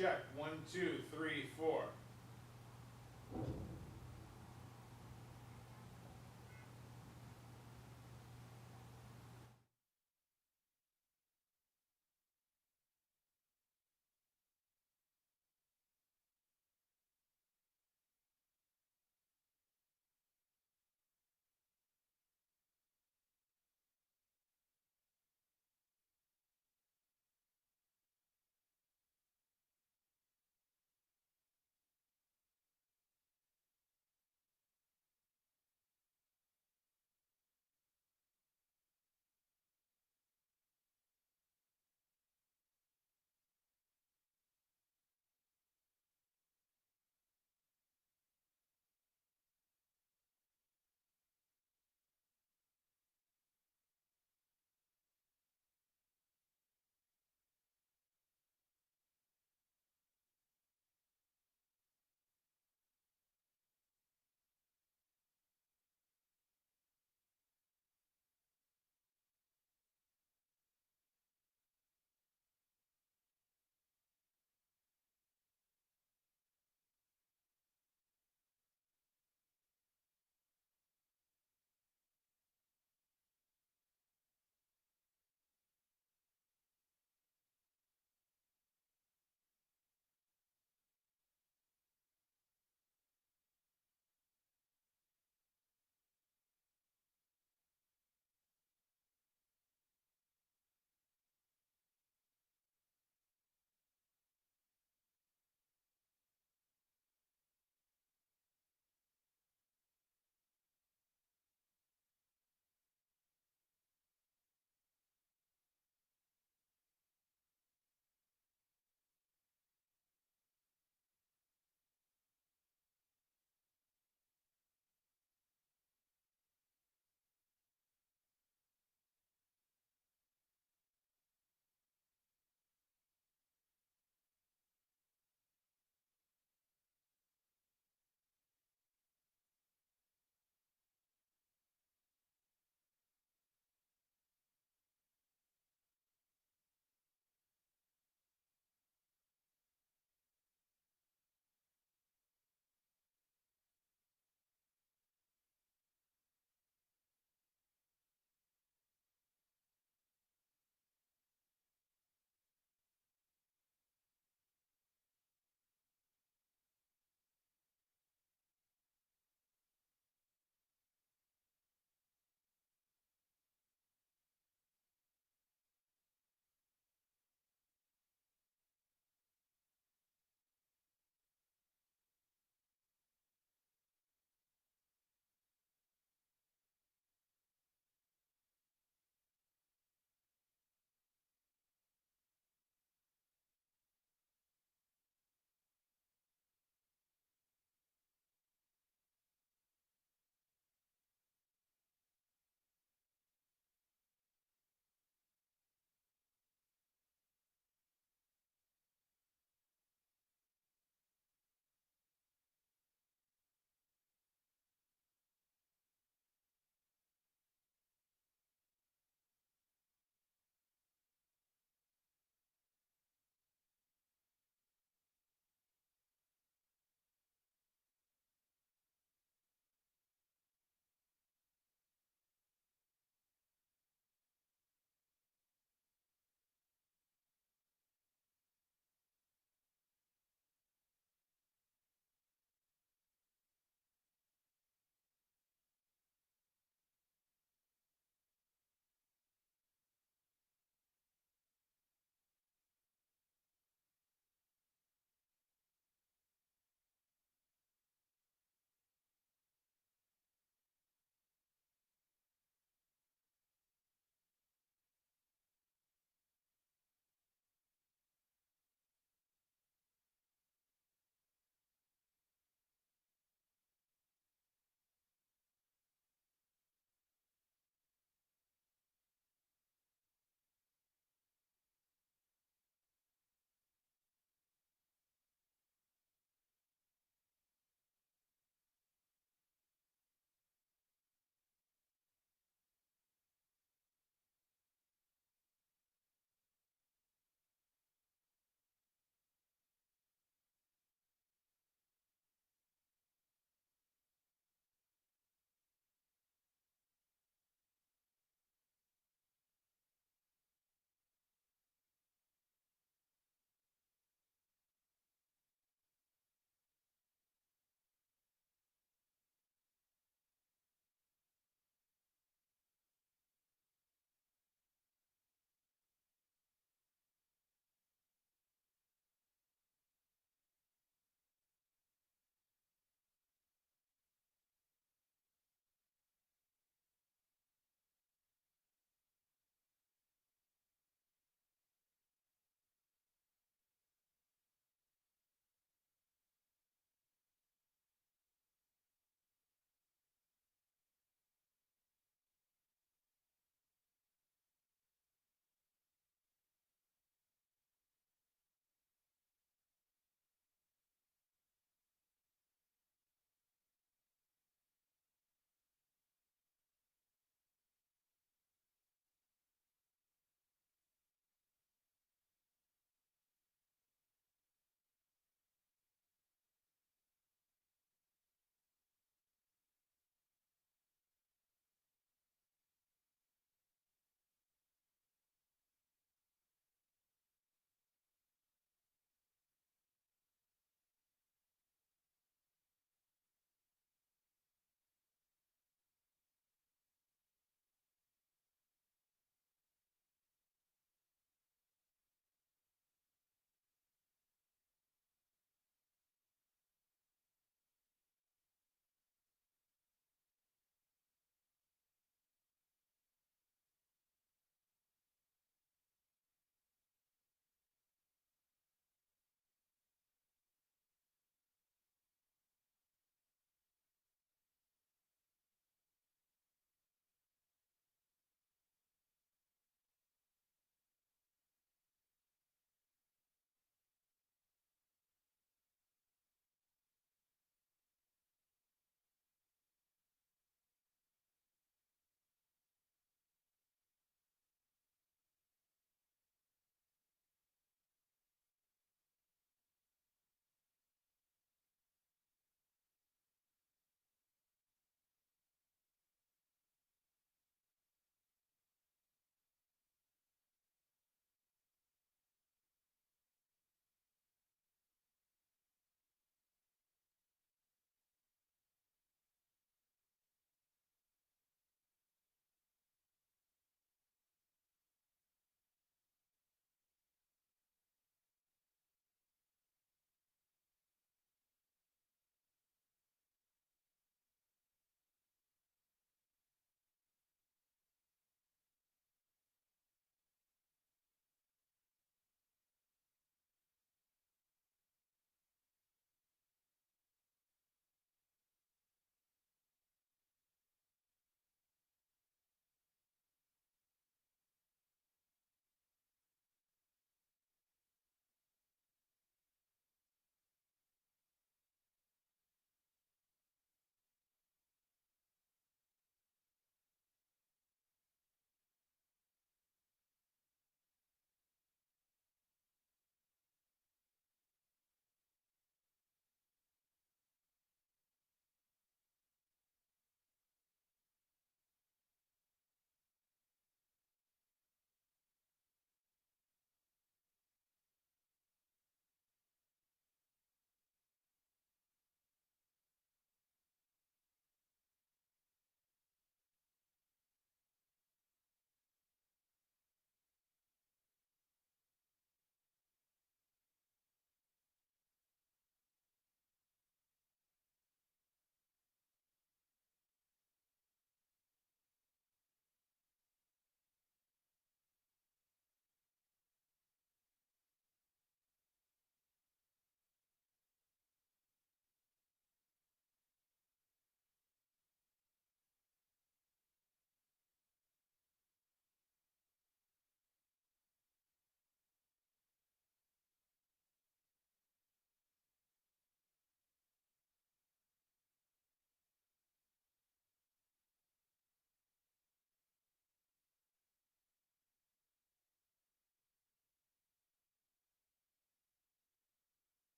check. 1, 2, 3, 4.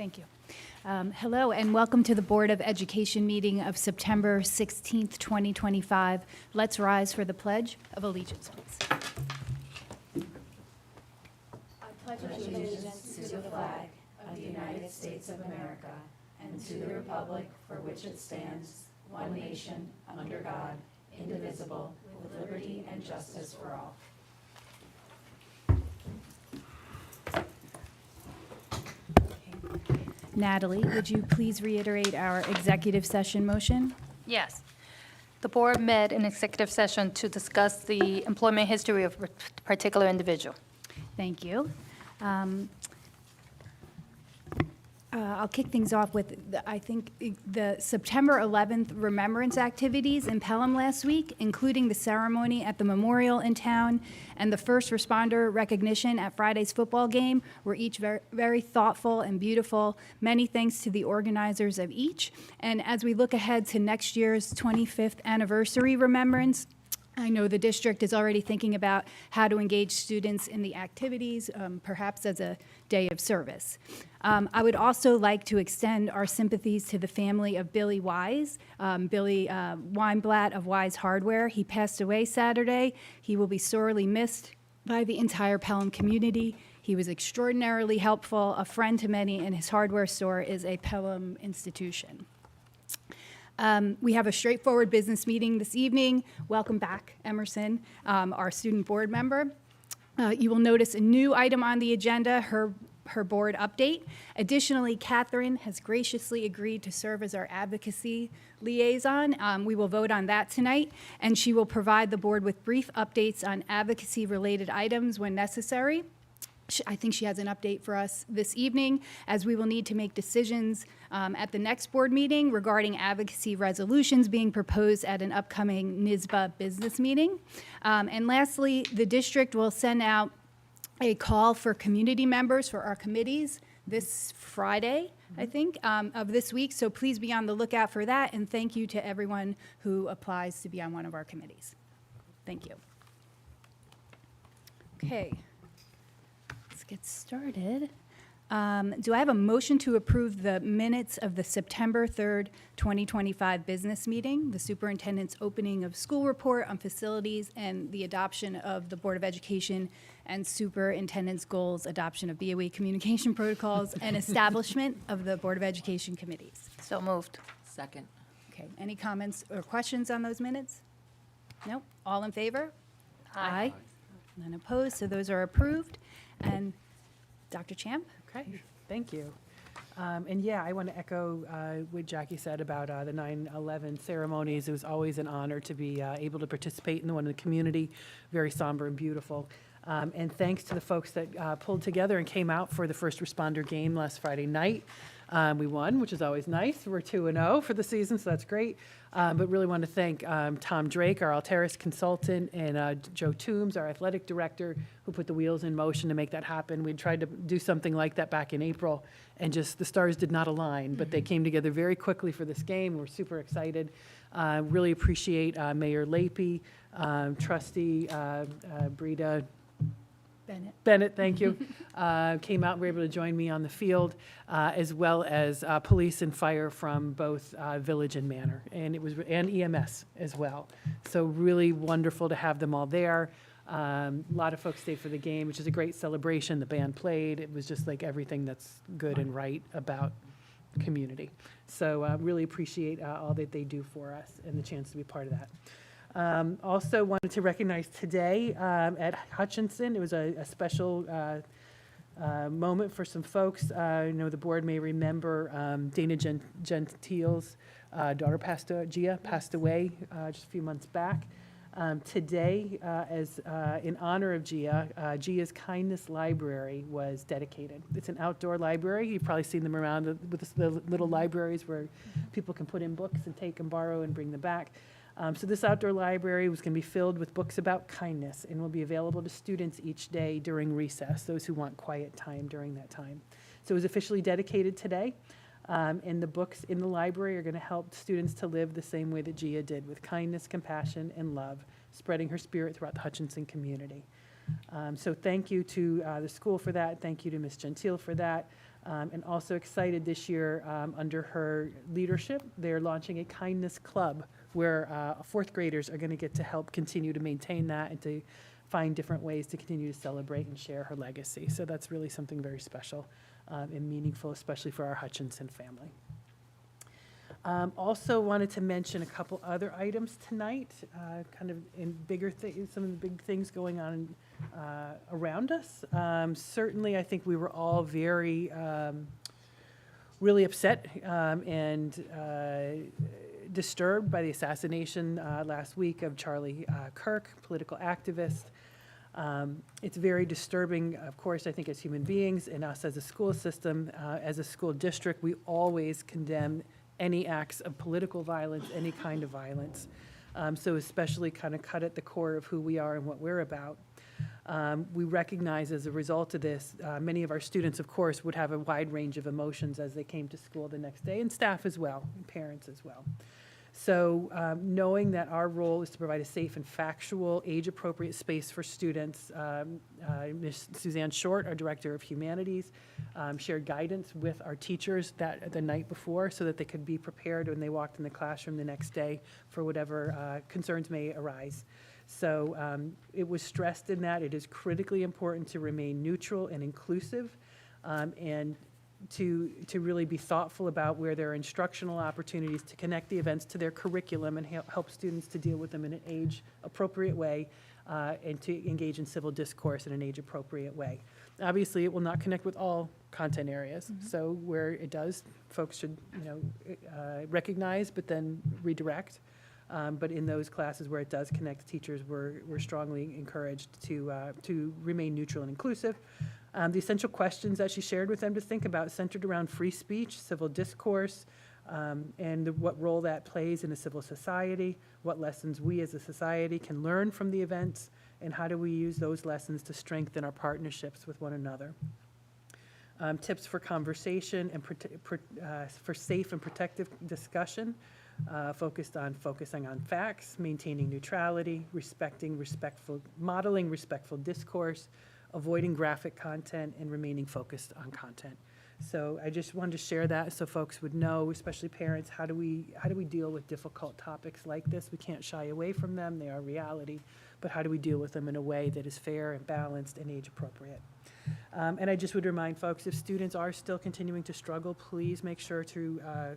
Thank you. Hello and welcome to the Board of Education meeting of September 16th, 2025. Let's rise for the Pledge of Allegiance, please. I pledge allegiance to the flag of the United States of America and to the republic for which it stands, one nation, under God, indivisible, with liberty and justice for all. Natalie, would you please reiterate our executive session motion? Yes. The board met in executive session to discuss the employment history of a particular individual. Thank you. I'll kick things off with, I think, the September 11th remembrance activities in Pelham last week, including the ceremony at the memorial in town and the first responder recognition at Friday's football game were each very, very thoughtful and beautiful. Many thanks to the organizers of each. And as we look ahead to next year's 25th anniversary remembrance, I know the district is already thinking about how to engage students in the activities, perhaps as a day of service. I would also like to extend our sympathies to the family of Billy Wise, Billy Weinblatt of Wise Hardware. He passed away Saturday. He will be sorely missed by the entire Pelham community. He was extraordinarily helpful, a friend to many, and his hardware store is a Pelham institution. We have a straightforward business meeting this evening. Welcome back, Emerson, our student board member. You will notice a new item on the agenda, her board update. Additionally, Catherine has graciously agreed to serve as our advocacy liaison. We will vote on that tonight, and she will provide the board with brief updates on advocacy-related items when necessary. I think she has an update for us this evening, as we will need to make decisions at the next board meeting regarding advocacy resolutions being proposed at an upcoming NYSBA business meeting. And lastly, the district will send out a call for community members for our committees this Friday, I think, of this week. So please be on the lookout for that. And thank you to everyone who applies to be on one of our committees. Thank you. Okay. Get started. Do I have a motion to approve the minutes of the September 3rd, 2025 business meeting, the superintendent's opening of school report on facilities, and the adoption of the Board of Education and superintendent's goals, adoption of BOE communication protocols, and establishment of the Board of Education committees? So moved. Second. Okay, any comments or questions on those minutes? No? All in favor? Aye. None opposed, so those are approved. And Dr. Champ? Okay, thank you. And yeah, I want to echo what Jackie said about the 9/11 ceremonies. It was always an honor to be able to participate in the one in the community, very somber and beautiful. And thanks to the folks that pulled together and came out for the first responder game last Friday night. We won, which is always nice. We're 2-0 for the season, so that's great. But really want to thank Tom Drake, our Alteris consultant, and Joe Toombs, our athletic director, who put the wheels in motion to make that happen. We tried to do something like that back in April, and just the stars did not align, but they came together very quickly for this game. We're super excited. Really appreciate Mayor Lapie, Trustee Breda Bennett, thank you, came out and were able to join me on the field, as well as police and fire from both Village and Manor, and EMS as well. So really wonderful to have them all there. A lot of folks stayed for the game, which is a great celebration. The band played. It was just like everything that's good and right about community. So really appreciate all that they do for us and the chance to be part of that. Also wanted to recognize today at Hutchinson, it was a special moment for some folks. I know the board may remember Dana Gentile's daughter, Gia, passed away just a few months back. Today, as in honor of Gia, Gia's Kindness Library was dedicated. It's an outdoor library. You've probably seen them around with the little libraries where people can put in books and take and borrow and bring them back. So this outdoor library was going to be filled with books about kindness and will be available to students each day during recess, those who want quiet time during that time. So it was officially dedicated today, and the books in the library are going to help students to live the same way that Gia did, with kindness, compassion, and love, spreading her spirit throughout the Hutchinson community. So thank you to the school for that. Thank you to Ms. Gentile for that. And also excited this year, under her leadership, they're launching a kindness club where fourth graders are going to get to help continue to maintain that and to find different ways to continue to celebrate and share her legacy. So that's really something very special and meaningful, especially for our Hutchinson family. Also wanted to mention a couple other items tonight, kind of in bigger things, some of the big things going on around us. Certainly, I think we were all very, really upset and disturbed by the assassination last week of Charlie Kirk, political activist. It's very disturbing, of course, I think as human beings and us as a school system, as a school district, we always condemn any acts of political violence, any kind of violence. So especially kind of cut at the core of who we are and what we're about. We recognize as a result of this, many of our students, of course, would have a wide range of emotions as they came to school the next day, and staff as well, and parents as well. So knowing that our role is to provide a safe and factual, age-appropriate space for students, Ms. Suzanne Short, our Director of Humanities, shared guidance with our teachers the night before so that they could be prepared when they walked in the classroom the next day for whatever concerns may arise. So it was stressed in that it is critically important to remain neutral and inclusive, and to really be thoughtful about where there are instructional opportunities to connect the events to their curriculum and help students to deal with them in an age-appropriate way, and to engage in civil discourse in an age-appropriate way. Obviously, it will not connect with all content areas. So where it does, folks should recognize, but then redirect. But in those classes where it does connect, teachers were strongly encouraged to remain neutral and inclusive. The essential questions that she shared with them to think about centered around free speech, civil discourse, and what role that plays in a civil society, what lessons we as a society can learn from the events, and how do we use those lessons to strengthen our partnerships with one another. Tips for conversation and for safe and protective discussion, focusing on facts, maintaining neutrality, modeling respectful discourse, avoiding graphic content, and remaining focused on content. So I just wanted to share that so folks would know, especially parents, how do we deal with difficult topics like this? We can't shy away from them, they are reality, but how do we deal with them in a way that is fair and balanced and age appropriate? And I just would remind folks, if students are still continuing to struggle, please make sure to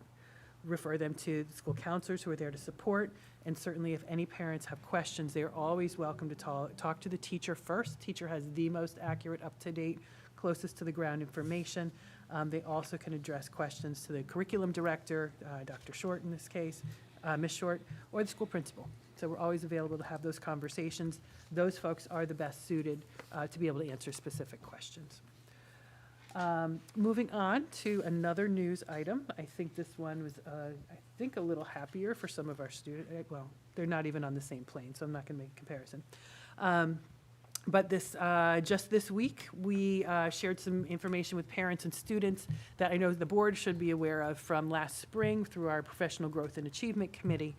refer them to the school counselors who are there to support. And certainly if any parents have questions, they are always welcome to talk to the teacher first. Teacher has the most accurate, up-to-date, closest to the ground information. They also can address questions to the curriculum director, Dr. Short in this case, Ms. Short, or the school principal. So we're always available to have those conversations. Those folks are the best suited to be able to answer specific questions. Moving on to another news item. I think this one was, a little happier for some of our students. Well, they're not even on the same plane, so I'm not going to make a comparison. But just this week, we shared some information with parents and students that I know the board should be aware of from last spring through our Professional Growth and Achievement Committee.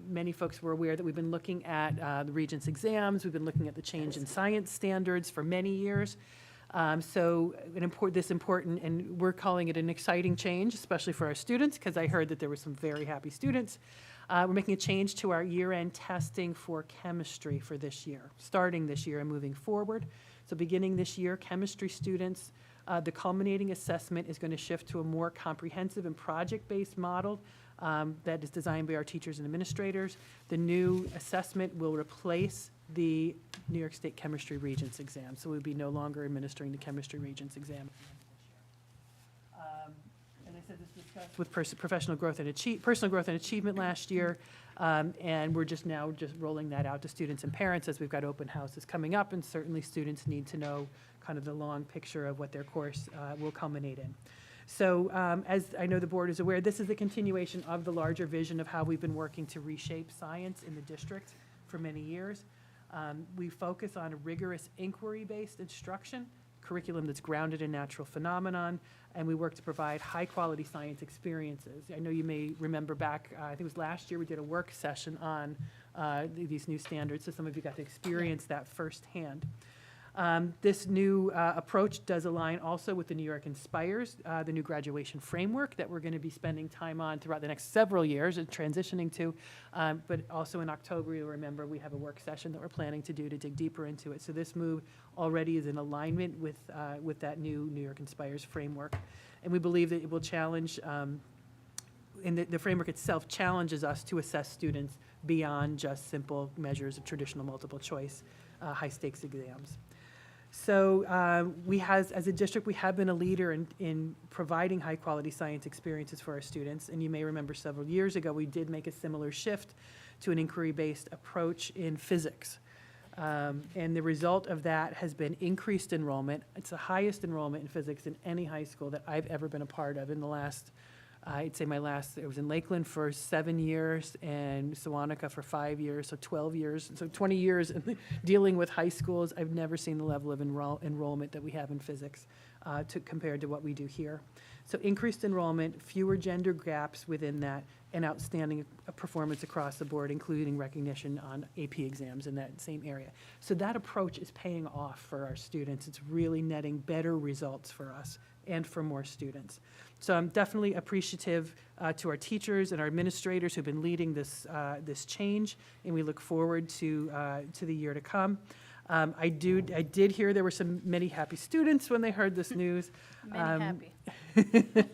Many folks were aware that we've been looking at the Regents exams. We've been looking at the change in science standards for many years. So this important, and we're calling it an exciting change, especially for our students, because I heard that there were some very happy students. We're making a change to our year-end testing for chemistry for this year, starting this year and moving forward. So beginning this year, chemistry students, the culminating assessment is going to shift to a more comprehensive and project-based model that is designed by our teachers and administrators. The new assessment will replace the New York State Chemistry Regents exam, so we'll be no longer administering the Chemistry Regents exam. And I said this discussed with personal growth and achievement last year, and we're just rolling that out to students and parents as we've got open houses coming up, and certainly students need to know kind of the long picture of what their course will culminate in. So as I know the board is aware, this is a continuation of the larger vision of how we've been working to reshape science in the district for many years. We focus on a rigorous inquiry-based instruction, curriculum that's grounded in natural phenomenon, and we work to provide high-quality science experiences. I know you may remember back, I think it was last year, we did a work session on these new standards, so some of you got to experience that firsthand. This new approach does align also with the New York Inspires, the new graduation framework that we're going to be spending time on throughout the next several years and transitioning to. But also in October, you'll remember, we have a work session that we're planning to do to dig deeper into it. So this move already is in alignment with that new New York Inspires framework. And we believe that it will challenge, and the framework itself challenges us to assess students beyond just simple measures of traditional multiple choice, high-stakes exams. So as a district, we have been a leader in providing high-quality science experiences for our students. And you may remember several years ago, we did make a similar shift to an inquiry-based approach in physics. And the result of that has been increased enrollment. It's the highest enrollment in physics in any high school that I've ever been a part of in the last, I'd say it was in Lakeland for 7 years and Sewanaka for 5 years, so 12 years, so 20 years dealing with high schools. I've never seen the level of enrollment that we have in physics compared to what we do here. So increased enrollment, fewer gender gaps within that, and outstanding performance across the board, including recognition on AP exams in that same area. So that approach is paying off for our students. It's really netting better results for us and for more students. So I'm definitely appreciative to our teachers and our administrators who've been leading this change, and we look forward to the year to come. I did hear there were many happy students when they heard this news. Many happy.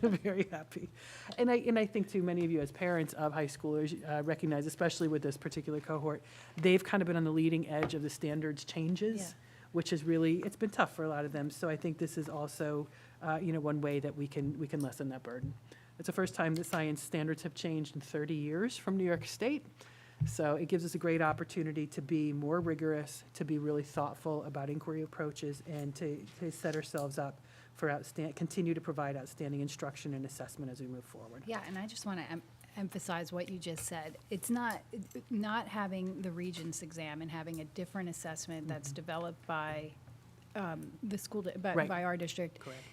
Very happy. And I think too, many of you as parents of high schoolers recognize, especially with this particular cohort, they've kind of been on the leading edge of the standards changes, which is really, it's been tough for a lot of them. So I think this is also, one way that we can lessen that burden. It's the first time that science standards have changed in 30 years from New York State. So it gives us a great opportunity to be more rigorous, to be really thoughtful about inquiry approaches, and to set ourselves up for continue to provide outstanding instruction and assessment as we move forward. Yeah, and I just want to emphasize what you just said. It's not having the Regents exam and having a different assessment that's developed by the school, Right. by our district. Correct.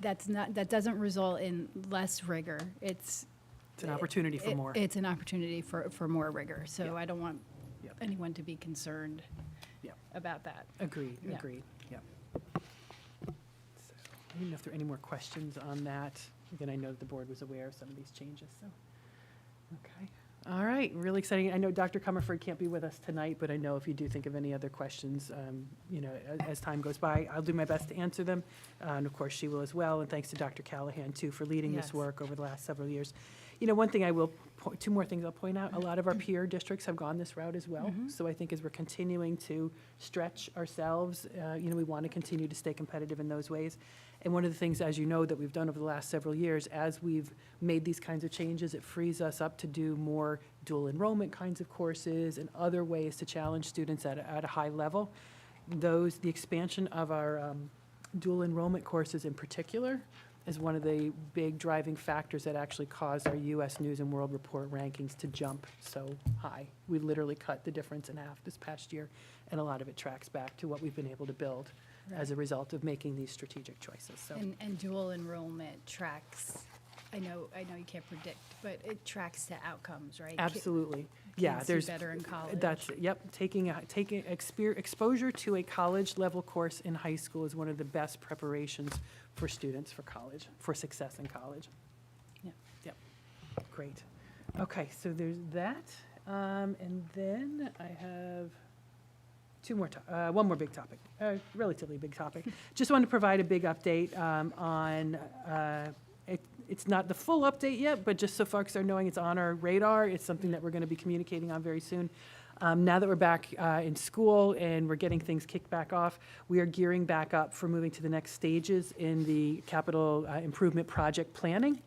That doesn't result in less rigor. It's an opportunity for more. It's an opportunity for more rigor. So Yep. I don't want Yep. anyone to be concerned Yep. about that. Agreed, Yeah. agreed, yeah. So, I don't know if there are any more questions on that. Again, I know that the board was aware of some of these changes, so. Okay, all right, really exciting. I know Dr. Comerford can't be with us tonight, but I know if you do think of any other questions, as time goes by, I'll do my best to answer them. And of course, she will as well. And thanks to Dr. Callahan, too, for leading this Yes. work over the last several years. One thing two more things I'll point out, a lot of our peer districts have gone this route as well. So I think as we're continuing to stretch ourselves, we want to continue to stay competitive in those ways. And one of the things, as you know, that we've done over the last several years, as we've made these kinds of changes, it frees us up to do more dual enrollment kinds of courses and other ways to challenge students at a high level. The expansion of our dual enrollment courses in particular is one of the big driving factors that actually caused our U.S. News and World Report rankings to jump so high. We literally cut the difference in half this past year, and a lot of it tracks back to what we've been able to build as a result of making these strategic choices. So, And dual enrollment tracks, I know you can't predict, but it tracks to outcomes, right? absolutely, yeah. Kids do There's better in college. That's taking exposure to a college level course in high school is one of the best preparations for students for college, for success in college. Yeah. Yep. Great. Okay, so there's that, and then I have one more big topic, relatively big topic. Just wanted to provide a big update on. It's not the full update yet, but just so folks are knowing it's on our radar. It's something that we're going to be communicating on very soon. Now that we're back in school and we're getting things kicked back off, we are gearing back up for moving to the next stages in the capital improvement project planning.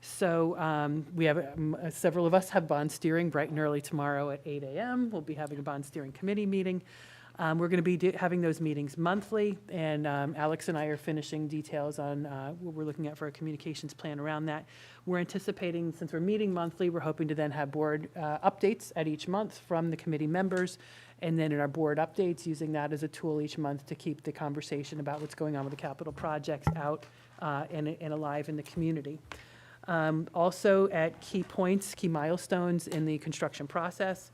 So we have several of us have bond steering bright and early tomorrow at 8 a.m. We'll be having a bond steering committee meeting. We're going to be having those meetings monthly, and Alex and I are finishing details on what we're looking at for a communications plan around that. We're anticipating, since we're meeting monthly, we're hoping to then have board updates at each month from the committee members, and then in our board updates, using that as a tool each month to keep the conversation about what's going on with the capital projects out and alive in the community. Also at key points, key milestones in the construction process.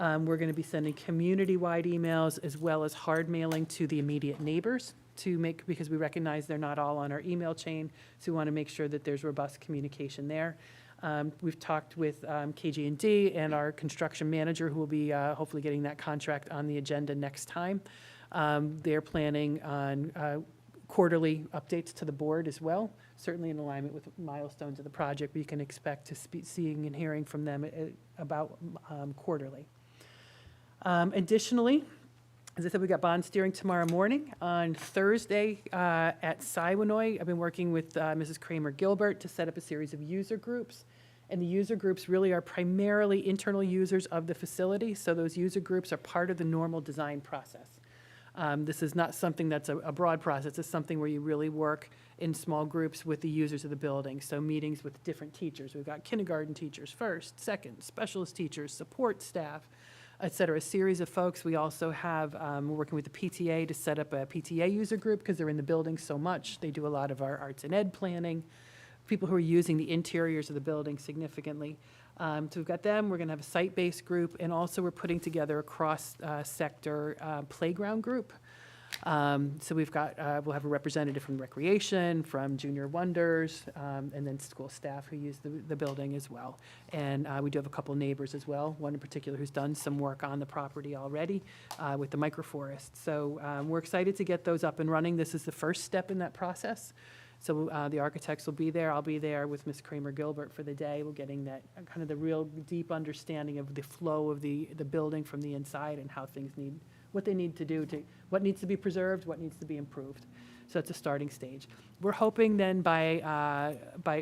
We're going to be sending community-wide emails as well as hard mailing to the immediate neighbors because we recognize they're not all on our email chain, so we want to make sure that there's robust communication there. We've talked with KG&D and our construction manager, who will be hopefully getting that contract on the agenda next time. They're planning on quarterly updates to the board as well, certainly in alignment with milestones of the project. We can expect to seeing and hearing from them about quarterly. Additionally, as I said, we got bond steering tomorrow morning. On Thursday at Siwanoy, I've been working with Mrs. Kramer-Gilbert to set up a series of user groups. And the user groups really are primarily internal users of the facility, so those user groups are part of the normal design process. This is not something that's a broad process. It's something where you really work in small groups with the users of the building. So meetings with different teachers. We've got kindergarten teachers, first, second, specialist teachers, support staff, et cetera, a series of folks. We also have, we're working with the PTA to set up a PTA user group because they're in the building so much. They do a lot of our arts and ed planning, people who are using the interiors of the building significantly. So we've got them. We're going to have a site-based group, and also we're putting together a cross-sector playground group. So we've got, we'll have a representative from recreation, from Junior Wonders, and then school staff who use the building as well. And we do have a couple neighbors as well, one in particular who's done some work on the property already with the microforest. So we're excited to get those up and running. This is the first step in that process. So the architects will be there. I'll be there with Ms. Kramer-Gilbert for the day. We're getting that kind of the real deep understanding of the flow of the building from the inside and how things need, what they need to do, what needs to be preserved, what needs to be improved. So it's a starting stage. We're hoping then by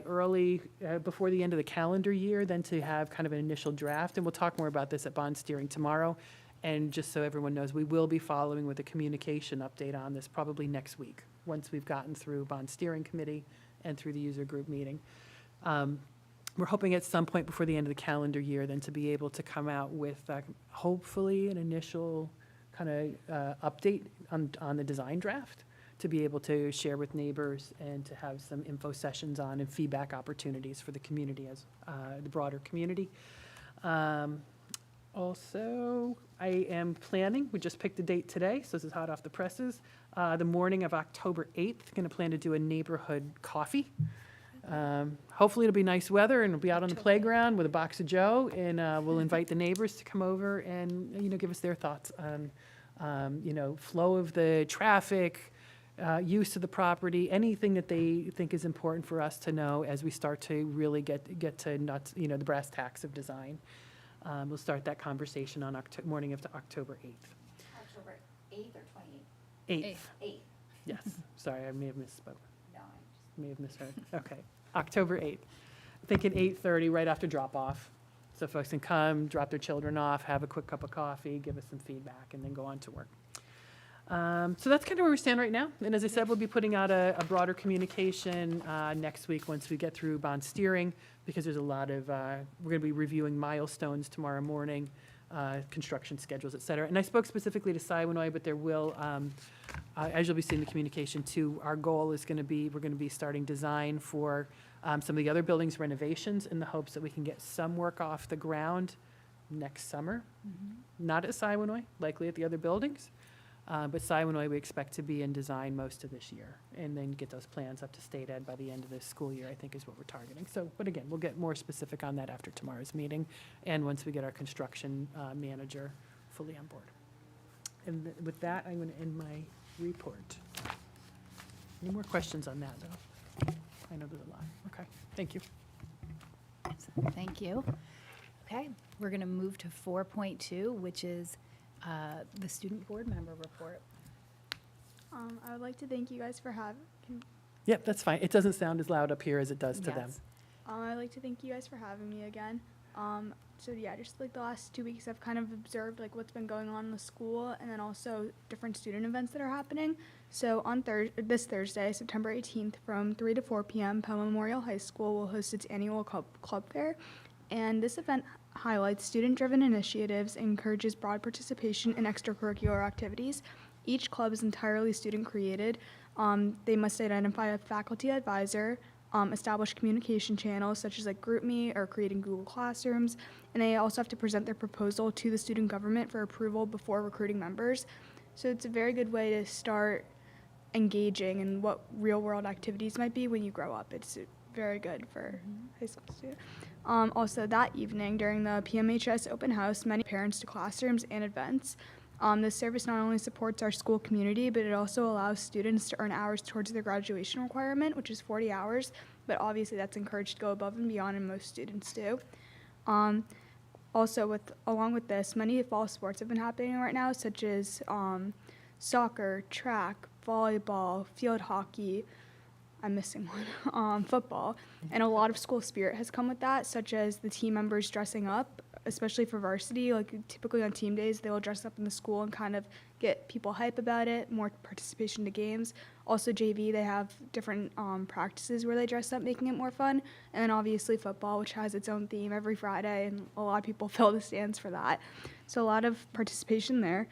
early, before the end of the calendar year, then to have kind of an initial draft, and we'll talk more about this at bond steering tomorrow. And just so everyone knows, we will be following with a communication update on this probably next week, once we've gotten through bond steering committee and through the user group meeting. We're hoping at some point before the end of the calendar year then to be able to come out with hopefully an initial kind of update on the design draft, to be able to share with neighbors and to have some info sessions on and feedback opportunities for the community as the broader community. Also, I am planning, we just picked a date today, so this is hot off the presses, the morning of October 8th, going to plan to do a neighborhood coffee. Hopefully it'll be nice weather and we'll be out on the playground with a box of Joe, and we'll invite the neighbors to come over and, give us their thoughts on, flow of the traffic, use of the property, anything that they think is important for us to know as we start to really get to nuts, the brass tacks of design. We'll start that conversation on morning of October 8th. October 8th or 28th? 8th. 8th. Yes, sorry, I may have misspoke. No, May have misheard. Okay, October 8th. Thinking 8:30, right after drop-off. So folks can come, drop their children off, have a quick cup of coffee, give us some feedback, and then go on to work. So that's kind of where we stand right now. And as I said, we'll be putting out a broader communication next week once we get through bond steering, because there's a lot of, we're going to be reviewing milestones tomorrow morning, construction schedules, et cetera. And I spoke specifically to Siwanoy, but there will, as you'll be seeing the communication too, our goal is going to be, we're going to be starting design for some of the other buildings renovations in the hopes that we can get some work off the ground next summer. Not at Siwanoy, likely at the other buildings. But Siwanoy, we expect to be in design most of this year, and then get those plans up to state ed by the end of this school year, I think is what we're targeting. So, but again, we'll get more specific on that after tomorrow's meeting, and once we get our construction manager fully on board. And with that, I'm going to end my report. Any more questions on that, though? I know there's a lot. Okay, thank you. Thank you. Okay, we're going to move to 4.2, which is the student board member report. I would like to thank you guys for having. Yep, that's fine. It doesn't sound as loud up here as it does to them. Yes. I'd like to thank you guys for having me again. So yeah, just like the last 2 weeks, I've kind of observed like what's been going on in the school, and then also different student events that are happening. So on this Thursday, September 18th, from 3 to 4 p.m., Pelham Memorial High School will host its annual club fair, and this event highlights student-driven initiatives and encourages broad participation in extracurricular activities. Each club is entirely student-created. They must identify a faculty advisor, establish communication channels such as like GroupMe or creating Google Classrooms, and they also have to present their proposal to the student government for approval before recruiting members. So it's a very good way to start engaging in what real-world activities might be when you grow up. It's very good for high school students. Also, that evening during the PMHS open house, many parents to classrooms and events. This service not only supports our school community, but it also allows students to earn hours towards their graduation requirement, which is 40 hours, but obviously that's encouraged to go above and beyond, and most students do. Also, along with this, many fall sports have been happening right now, such as soccer, track, volleyball, field hockey, I'm missing one, football, and a lot of school spirit has come with that, such as the team members dressing up, especially for varsity. Like typically on team days, they will dress up in the school and kind of get people hype about it, more participation to games. Also JV, they have different practices where they dress up, making it more fun. And then obviously football, which has its own theme every Friday, and a lot of people fill the stands for that. So a lot of participation there.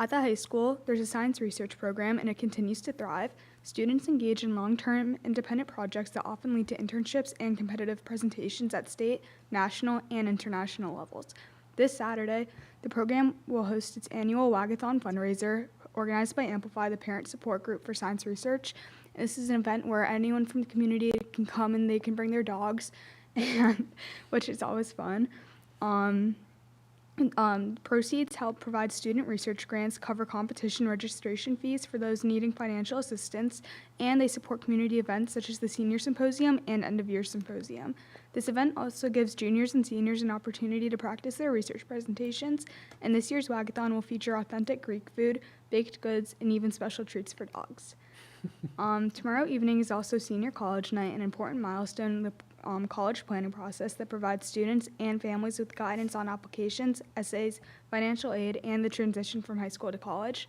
At the high school, there's a science research program, and it continues to thrive. Students engage in long-term independent projects that often lead to internships and competitive presentations at state, national, and international levels. This Saturday, the program will host its annual Wagathon fundraiser organized by Amplify, the parent support group for science research. This is an event where anyone from the community can come and they can bring their dogs, and which is always fun. Proceeds help provide student research grants, cover competition registration fees for those needing financial assistance, and they support community events such as the Senior Symposium and End of Year Symposium. This event also gives juniors and seniors an opportunity to practice their research presentations, and this year's Wagathon will feature authentic Greek food, baked goods, and even special treats for dogs. Tomorrow evening is also Senior College Night, an important milestone in the college planning process that provides students and families with guidance on applications, essays, financial aid, and the transition from high school to college.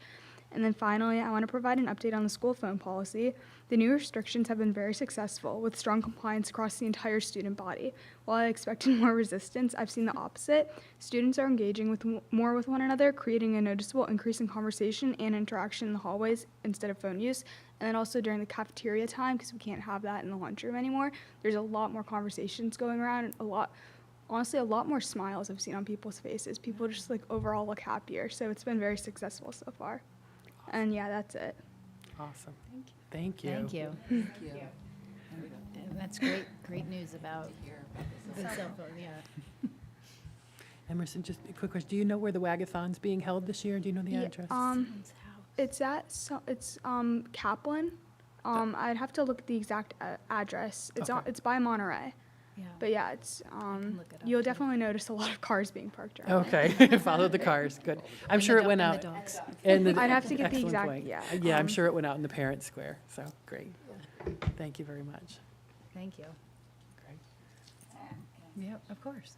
And then finally, I want to provide an update on the school phone policy. The new restrictions have been very successful, with strong compliance across the entire student body. While I expected more resistance, I've seen the opposite. Students are engaging more with one another, creating a noticeable increase in conversation and interaction in the hallways instead of phone use. And then also during the cafeteria time, because we can't have that in the lunchroom anymore, there's a lot more conversations going around, and honestly, a lot more smiles I've seen on people's faces. People just like overall look happier. So it's been very successful so far. And yeah, that's it. Awesome. Thank you. Thank you. And that's great news about the cell phone, yeah. Emerson, just a quick question. Do you know where the Wagathon's being held this year? Do you know the Yeah, address? It's Kaplan. I'd have to look at the exact address. Okay. It's by Monterey. Yeah. But yeah, it's look it up, you'll too. definitely notice a lot of cars being parked around. Okay, follow the cars, good. I'm sure it went And out. the dogs. And the- I'd have to get the excellent exact- point. yeah, I'm sure it went out in the parent square, so great. Thank you very much. Thank you. Great. Yep, of course.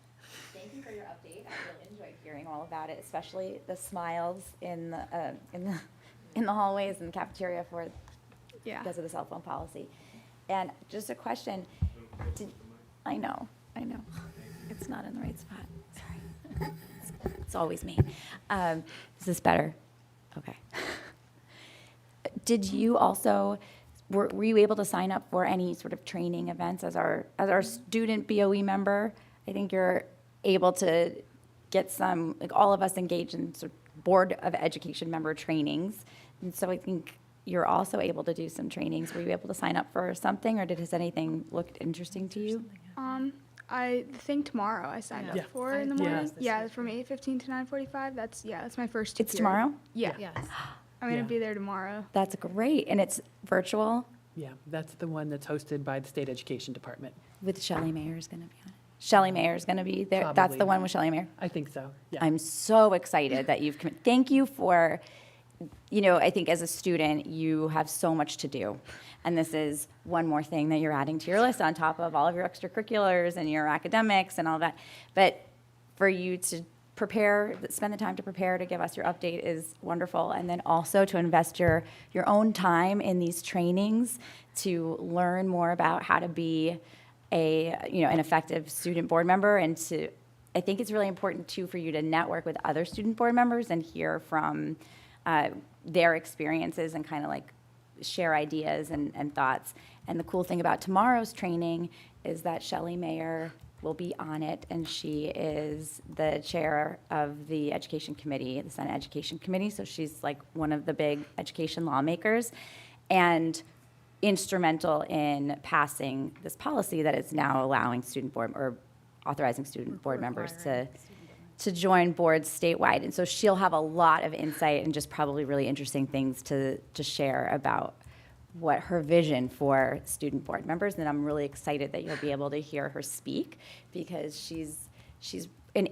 Thank you for your update. I really enjoyed hearing all about it, especially the smiles in the hallways and the cafeteria Yeah. because of the cell phone policy. And just a question. I know. It's not in the right spot. Sorry. It's always me. Is this better? Okay. Did you also, were you able to sign up for any sort of training events as our student BOE member? I think you're able to get some, like all of us engaged in sort of Board of Education member trainings. And so I think you're also able to do some trainings. Were you able to sign up for something, or has anything looked interesting to you? I think tomorrow I signed Yeah. up for in the Yeah. morning. Yeah, from 8:15 to 9:45. That's my first. It's period. tomorrow? Yeah. Yes. I'm gonna Yeah. be there tomorrow. That's great. And it's virtual Yeah, that's the one that's hosted by the State Education Department. with Shelley Mayer's going to be on it. Shelley Mayer's going to be there. That's Probably. the one with Shelley Mayer. I think so, yeah. I'm so excited that you've come. Thank you for, I think as a student, you have so much to do. And this is one more thing that you're adding to your list on top of all of your extracurriculars and your academics and all that. But for you to prepare, spend the time to prepare to give us your update is wonderful. And then also to invest your own time in these trainings to learn more about how to be an effective student board member, and I think it's really important too for you to network with other student board members and hear from their experiences and kind of like share ideas and thoughts. And the cool thing about tomorrow's training is that Shelley Mayer will be on it, and she is the chair of the Education Committee, the Senate Education Committee, so she's like one of the big education lawmakers, and instrumental in passing this policy that is now allowing student board, or authorizing student board members to join boards statewide. And so she'll have a lot of insight and just probably really interesting things to share about what her vision for student board members, and I'm really excited that you'll be able to hear her speak, because she's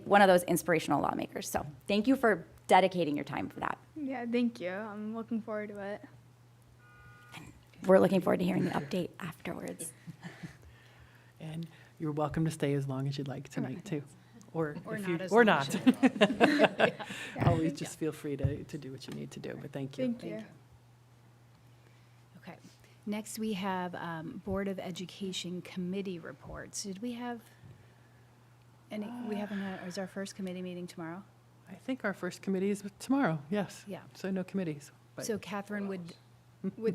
one of those inspirational lawmakers. So thank you for dedicating your time for that. Yeah, thank you. I'm looking forward to it. We're looking forward to hearing the update afterwards. And you're welcome to stay as long as you'd like tonight, too. Or Or if not you, as or long not. as Always just feel free to do what you need to do, but thank you. Thank you. Okay. Next, we have Board of Education Committee reports. Did we have any, we haven't had, or is our first committee meeting tomorrow? I think our first committee is tomorrow, yes. Yeah. So no committees. but- So Catherine, would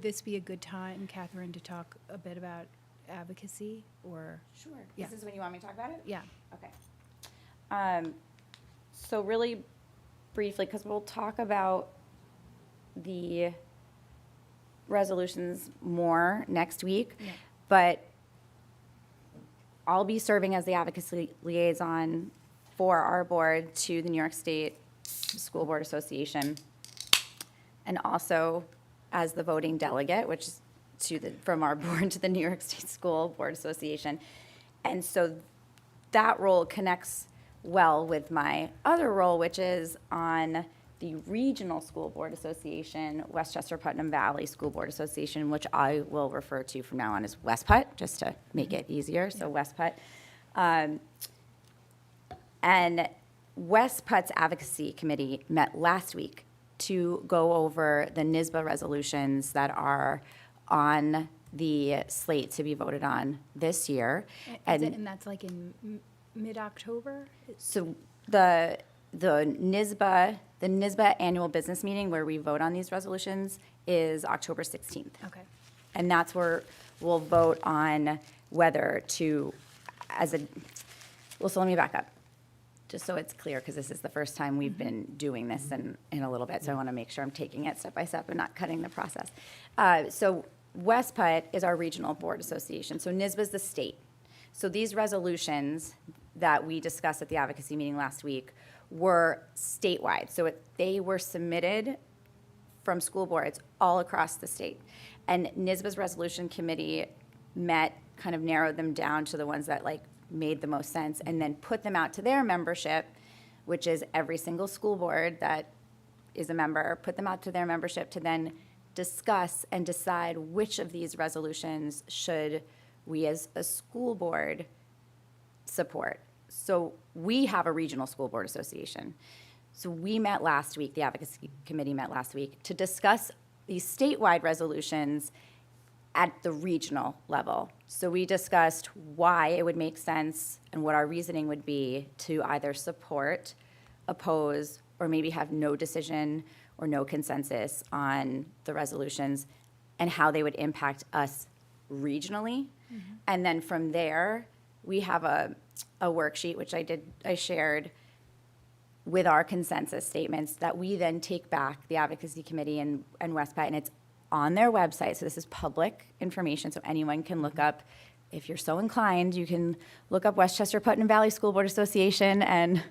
this be a good time, Catherine, to talk a bit about advocacy, or? Sure. Yeah. This is when you want me to talk about it? Yeah. Okay. So really briefly, because we'll talk about the resolutions more next week, Yeah. but I'll be serving as the advocacy liaison for our board to the New York State School Board Association, and also as the voting delegate, which is from our board to the New York State School Board Association. And so that role connects well with my other role, which is on the Regional School Board Association, Westchester Putnam Valley School Board Association, which I will refer to from now on as WestPut, just to make it easier, so WestPut. And WestPut's Advocacy Committee met last week to go over the NYSBA resolutions that are on the slate to be voted on this year. And that's like in mid-October? So the NYSBA annual business meeting where we vote on these resolutions is October 16th. Okay. And that's where we'll vote on whether to, well, so let me back up, just so it's clear, because this is the first time we've been doing this in a little bit, so I want to make sure I'm taking it step by step and not cutting the process. So WestPut is our regional board association, so NYSBA is the state. So these resolutions that we discussed at the advocacy meeting last week were statewide. So they were submitted from school boards all across the state. And NYSBA's resolution committee met, kind of narrowed them down to the ones that made the most sense, and then put them out to their membership, which is every single school board that is a member, put them out to their membership to then discuss and decide which of these resolutions should we as a school board support. So we have a regional school board association. So we met last week, the advocacy committee met last week, to discuss these statewide resolutions at the regional level. So we discussed why it would make sense and what our reasoning would be to either support, oppose, or maybe have no decision or no consensus on the resolutions, and how they would impact us regionally. Mm-hmm. And then from there, we have a worksheet, which I shared with our consensus statements that we then take back, the advocacy committee and WestPut, and it's on their website. So this is public information, so anyone can look up. If you're so inclined, you can look up Westchester Putnam Valley School Board Association and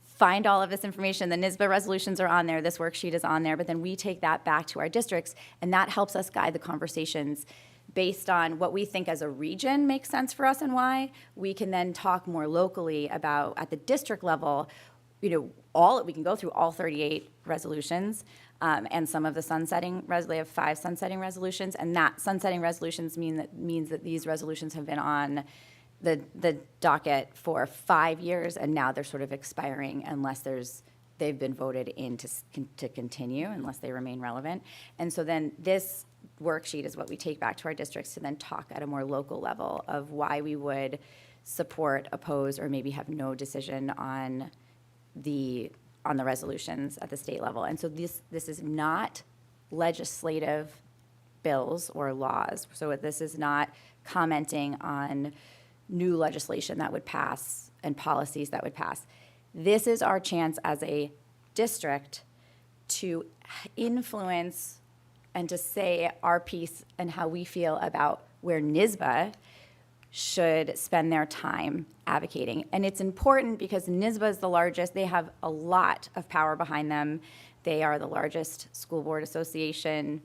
find all of this information. The NYSBA resolutions are on there, this worksheet is on there, but then we take that back to our districts, and that helps us guide the conversations based on what we think as a region makes sense for us and why. We can then talk more locally about, at the district level, we can go through all 38 resolutions, and some of the sunsetting, they have 5 sunsetting resolutions, and that sunsetting resolutions means that these resolutions have been on the docket for 5 years, and now they're sort of expiring unless they've been voted in to continue, unless they remain relevant. And so then this worksheet is what we take back to our districts to then talk at a more local level of why we would support, oppose, or maybe have no decision on the resolutions at the state level. And so this is not legislative-based bills or laws. So this is not commenting on new legislation that would pass and policies that would pass. This is our chance as a district to influence and to say our piece and how we feel about where NYSBA should spend their time advocating. And it's important because NYSBA is the largest. They have a lot of power behind them. They are the largest school board association,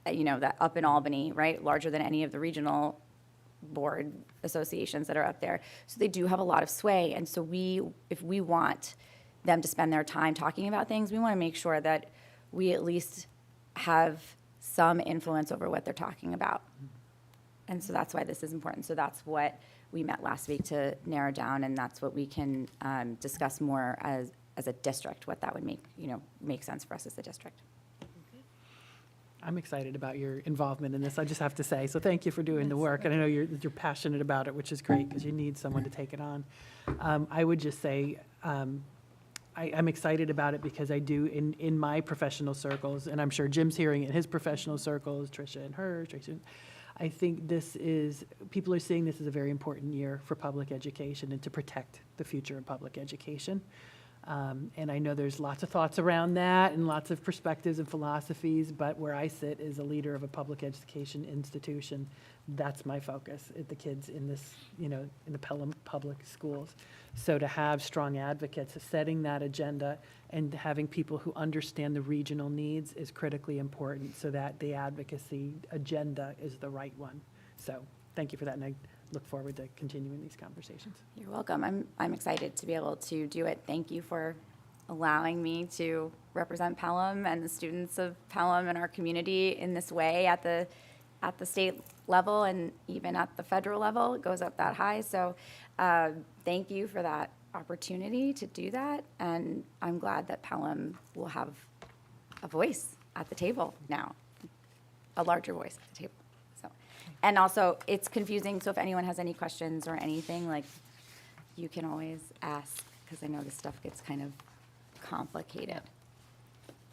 that up in Albany, right? Larger than any of the regional board associations that are up there. So they do have a lot of sway. And so if we want them to spend their time talking about things, we want to make sure that we at least have some influence over what they're talking about. And so that's why this is important. So that's what we met last week to narrow down, and that's what we can discuss more as a district, what that would make sense for us as a district. I'm excited about your involvement in this, I just have to say. So thank you for doing the work. And I know you're passionate about it, which is great because you need someone to take it on. I would just say I'm excited about it because I do in my professional circles, and I'm sure Jim's hearing it in his professional circles, Tricia and hers, Tracy. I think people are seeing this as a very important year for public education and to protect the future of public education. And I know there's lots of thoughts around that and lots of perspectives and philosophies, but where I sit as a leader of a public education institution, that's my focus at the kids in this, in the Pelham public schools. So to have strong advocates setting that agenda and having people who understand the regional needs is critically important so that the advocacy agenda is the right one. So thank you for that, and I look forward to continuing these conversations. You're welcome. I'm excited to be able to do it. Thank you for allowing me to represent Pelham and the students of Pelham and our community in this way at the state level and even at the federal level. It goes up that high. So thank you for that opportunity to do that. And I'm glad that Pelham will have a voice at the table now, a larger voice at the table. And also, it's confusing, so if anyone has any questions or anything, you can always ask, because I know this stuff gets kind of complicated.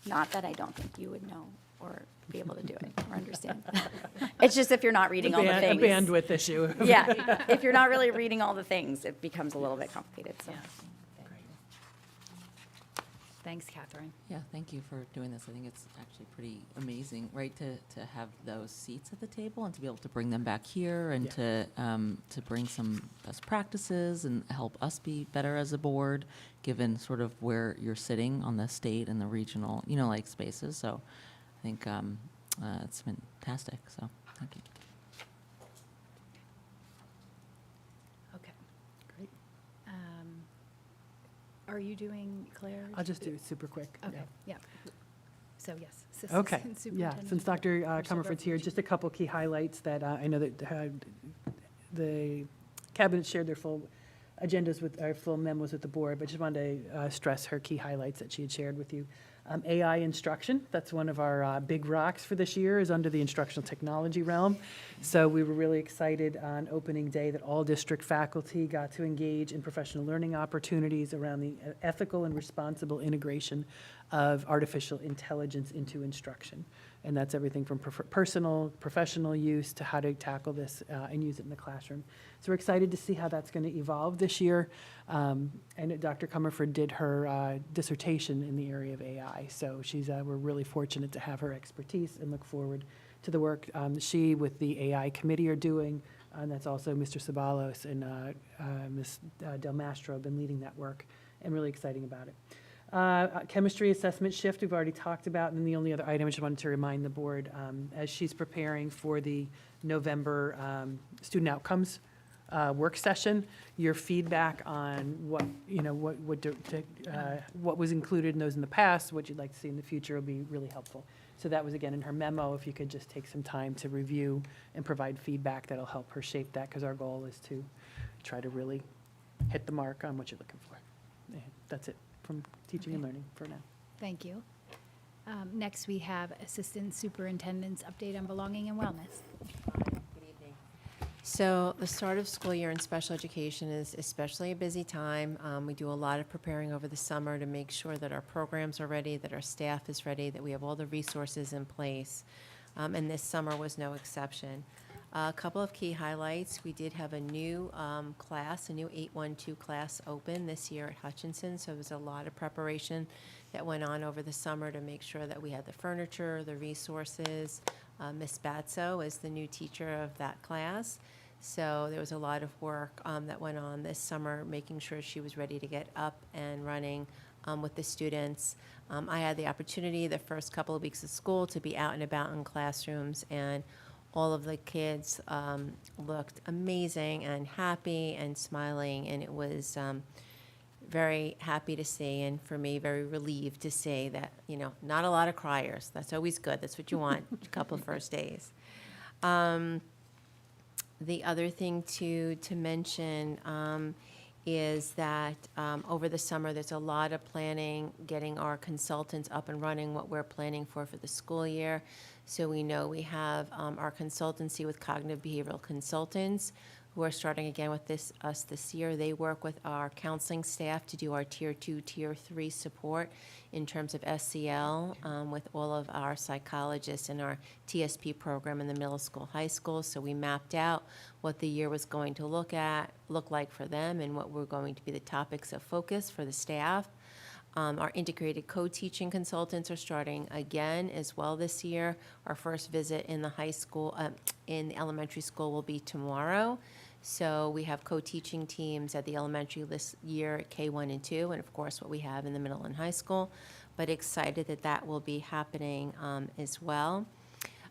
Not that I don't think you would know or be able to do it or understand. It's just if you're not reading all the things. A bandwidth issue. Yeah, if you're not really reading all the things, it becomes a little bit complicated, so. Thanks, Catherine. Yeah, thank you for doing this. I think it's actually pretty amazing, right, to have those seats at the table and to be able to bring them back here and to bring some best practices and help us be better as a board, given sort of where you're sitting on the state and the regional, spaces. So I think it's fantastic. So thank you. Okay. Great. Are you doing Claire? I'll just do it super quick. Okay, yeah. So, yes. Okay, Assistant yeah, Superintendent. since Dr. Comerford's here, just a couple key highlights that I know that the cabinet shared their full agendas full memos with the board, but just wanted to stress her key highlights that she had shared with you. AI instruction, that's one of our big rocks for this year, is under the instructional technology realm. So we were really excited on opening day that all district faculty got to engage in professional learning opportunities around the ethical and responsible integration of artificial intelligence into instruction. And that's everything from personal, professional use to how to tackle this and use it in the classroom. So we're excited to see how that's going to evolve this year. And Dr. Comerford did her dissertation in the area of AI. So we're really fortunate to have her expertise and look forward to the work she with the AI committee are doing. And that's also Mr. Sabalos and Ms. Del Mastro have been leading that work and really exciting about it. Chemistry assessment shift we've already talked about, and then the only other item I just wanted to remind the board, as she's preparing for the November student outcomes work session, your feedback on what was included in those in the past, what you'd like to see in the future will be really helpful. So that was again in her memo. If you could just take some time to review and provide feedback, that'll help her shape that, because our goal is to try to really hit the mark on what you're looking for. And that's it from teaching and learning for now. Thank you. Next, we have Assistant Superintendent's update on belonging and wellness. Good evening. So the start of school year in special education is especially a busy time. We do a lot of preparing over the summer to make sure that our programs are ready, that our staff is ready, that we have all the resources in place. and this summer was no exception. A couple of key highlights. We did have a new class, a new 812 class open this year at Hutchinson, so there was a lot of preparation that went on over the summer to make sure that we had the furniture, the resources. Miss Batso is the new teacher of that class, so there was a lot of work that went on this summer, making sure she was ready to get up and running with the students. I had the opportunity the first couple of weeks of school to be out and about in classrooms, and all of the kids looked amazing and happy and smiling, and it was very happy to see, and for me, very relieved to see that, you know, not a lot of criers. That's always good. That's what you want, a couple of first days. The other thing to mention is that over the summer, there's a lot of planning, getting our consultants up and running, what we're planning for the school year. So we know we have our consultancy with cognitive behavioral consultants who are starting again with us this year. They work with our counseling staff to do our Tier 2, Tier 3 support in terms of SEL with all of our psychologists in our TSP program in the middle school, high school. So we mapped out what the year was going to look like for them and what were going to be the topics of focus for the staff. Our integrated co-teaching consultants are starting again as well this year. Our first visit in the high school, in the elementary school will be tomorrow. So we have co-teaching teams at the elementary this year at K1 and 2, and of course what we have in the middle and high school, but excited that that will be happening as well.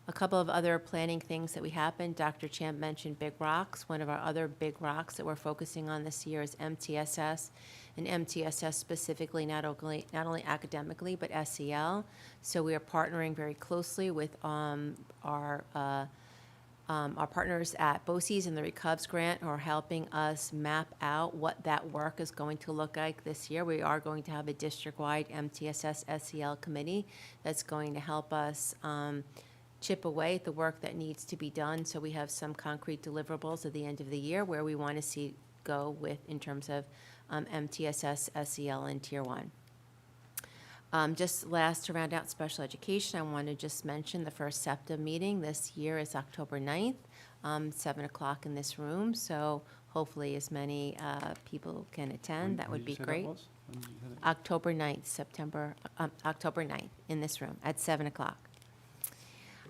A couple of other planning things that we happened. Dr. Champ mentioned Big Rocks. One of our other big rocks that we're focusing on this year is MTSS, and MTSS specifically not only academically but SEL. So we are partnering very closely with our partners at BOCES and the Recovs Grant, who are helping us map out what that work is going to look like this year. We are going to have a district-wide MTSS SEL committee that's going to help us chip away at the work that needs to be done, so we have some concrete deliverables at the end of the year where we want to see go with in terms of MTSS, SEL, and Tier 1. Just last, to round out special education, I want to just mention the first SEPTA meeting this year is October 9th, 7 o'clock in this room, so hopefully as many people can attend. That would be great. October 9th, October 9th in this room at 7 o'clock.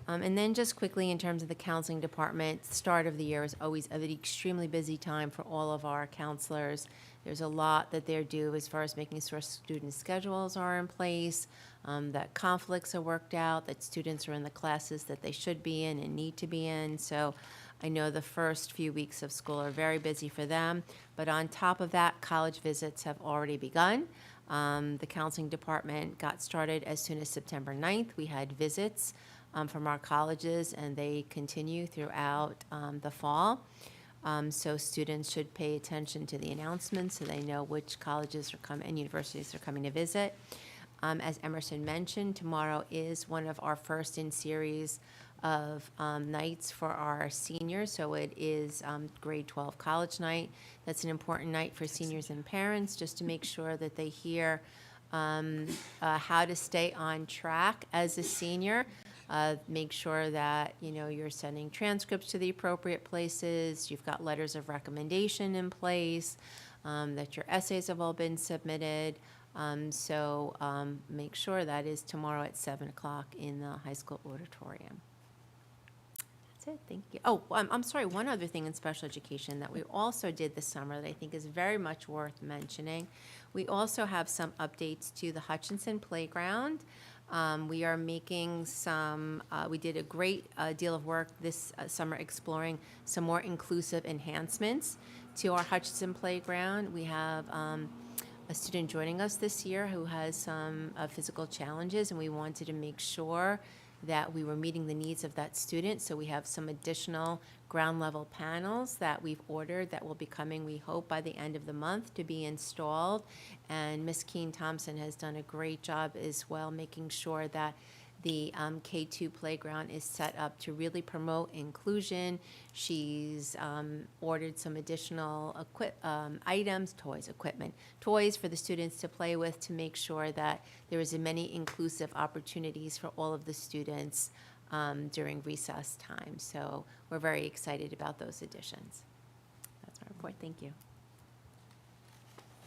And then just quickly in terms of the counseling department, start of the year is always an extremely busy time for all of our counselors. There's a lot that they're due as far as making sure student schedules are in place, that conflicts are worked out, that students are in the classes that they should be in and need to be in. So I know the first few weeks of school are very busy for them. But on top of that, college visits have already begun. The counseling department got started as soon as September 9th. We had visits from our colleges, and they continue throughout the fall. So students should pay attention to the announcements so they know which colleges are coming and universities are coming to visit. As Emerson mentioned, tomorrow is one of our first in series of nights for our seniors. So it is grade 12 college night. That's an important night for seniors and parents, just to make sure that they hear how to stay on track as a senior. Make sure that, you know, you're sending transcripts to the appropriate places, you've got letters of recommendation in place, that your essays have all been submitted. So make sure that is tomorrow at 7 o'clock in the high school auditorium. That's it, thank you. Oh, I'm sorry, one other thing in special education that we also did this summer that I think is very much worth mentioning. We also have some updates to the Hutchinson playground. We are making some, we did a great deal of work this summer exploring some more inclusive enhancements to our Hutchinson playground. We have a student joining us this year who has some physical challenges, and we wanted to make sure that we were meeting the needs of that student. So we have some additional ground level panels that we've ordered that will be coming, we hope, by the end of the month to be installed. And Ms. Keene Thompson has done a great job as well, making sure that the K2 playground is set up to really promote inclusion. She's ordered some additional toys for the students to play with, to make sure that there is as many inclusive opportunities for all of the students during recess time. So we're very excited about those additions. That's my report. Thank you.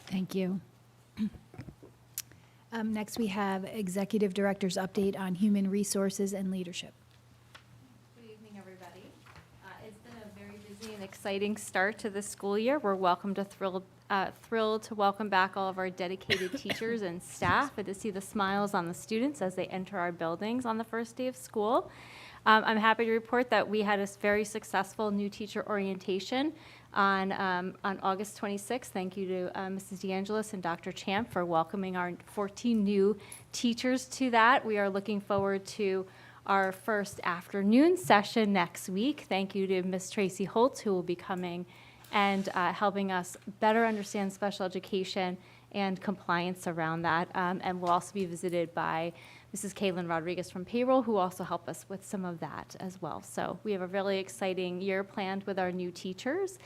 Thank you. Next, we have Executive Director's update on human resources and leadership. Good evening, everybody. It's been a very busy and exciting start to the school year. We're thrilled to welcome back all of our dedicated teachers and staff and to see the smiles on the students as they enter our buildings on the first day of school. I'm happy to report that we had a very successful new teacher orientation on August 26th. Thank you to Mrs. DeAngelis and Dr. Champ for welcoming our 14 new teachers to that. We are looking forward to our first afternoon session next week. Thank you to Ms. Tracy Holtz, who will be coming and helping us better understand special education and compliance around that. And we'll also be visited by Mrs. Kaylin Rodriguez from payroll, who also help us with some of that as well. So we have a really exciting year planned with our new teachers.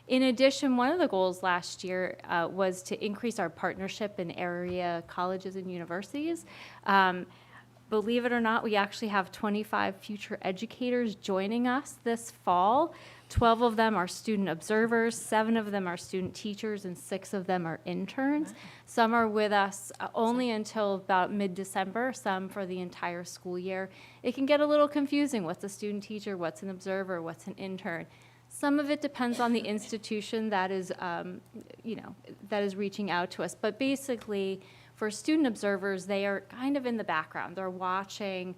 In addition, one of the goals last year was to increase our partnership in area colleges and universities. Believe it or not, we actually have 25 future educators joining us this fall. 12 of them are student observers, 7 of them are student teachers, and 6 of them are interns. Some are with us only until about mid-December, some for the entire school year. It can get a little confusing. What's a student teacher? What's an observer? What's an intern? Some of it depends on the institution that is, that is reaching out to us. But basically, for student observers, they are kind of in the background. They're watching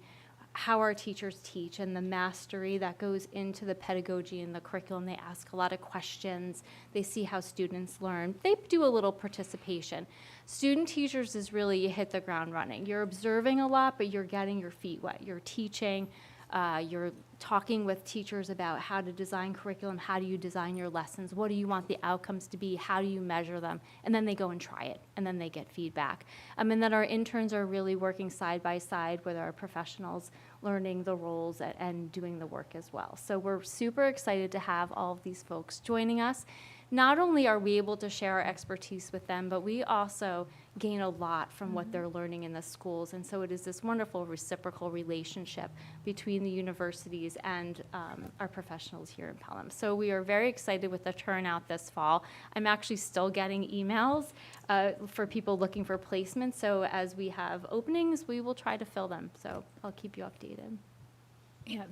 how our teachers teach and the mastery that goes into the pedagogy and the curriculum. They ask a lot of questions. They see how students learn. They do a little participation. Student teachers is really you hit the ground running. You're observing a lot, but you're getting your feet wet. You're teaching. You're talking with teachers about how to design curriculum, how do you design your lessons, what do you want the outcomes to be, how do you measure them, and then they go and try it, and then they get feedback. And then our interns are really working side by side with our professionals, learning the roles and doing the work as well. So we're super excited to have all of these folks joining us. Not only are we able to share our expertise with them, but we also gain a lot from what they're learning in the schools. And so it is this wonderful reciprocal relationship between the universities and our professionals here in Pelham. So we are very excited with the turnout this fall. I'm actually still getting emails for people looking for placements. So as we have openings, we will try to fill them. So I'll keep you updated. Yeah,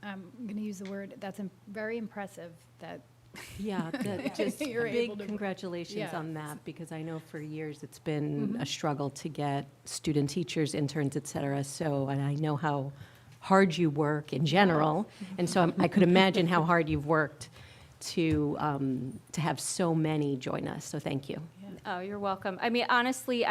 I'm going to use the word, that's very impressive that Yeah, just You're able big to- congratulations yeah. on that, because I know for years it's been a struggle to get student teachers, interns, et cetera. So, and I know how hard you work in general, and so I could imagine how hard you've worked to have so many join us. So thank you. Oh, you're welcome. I mean, honestly,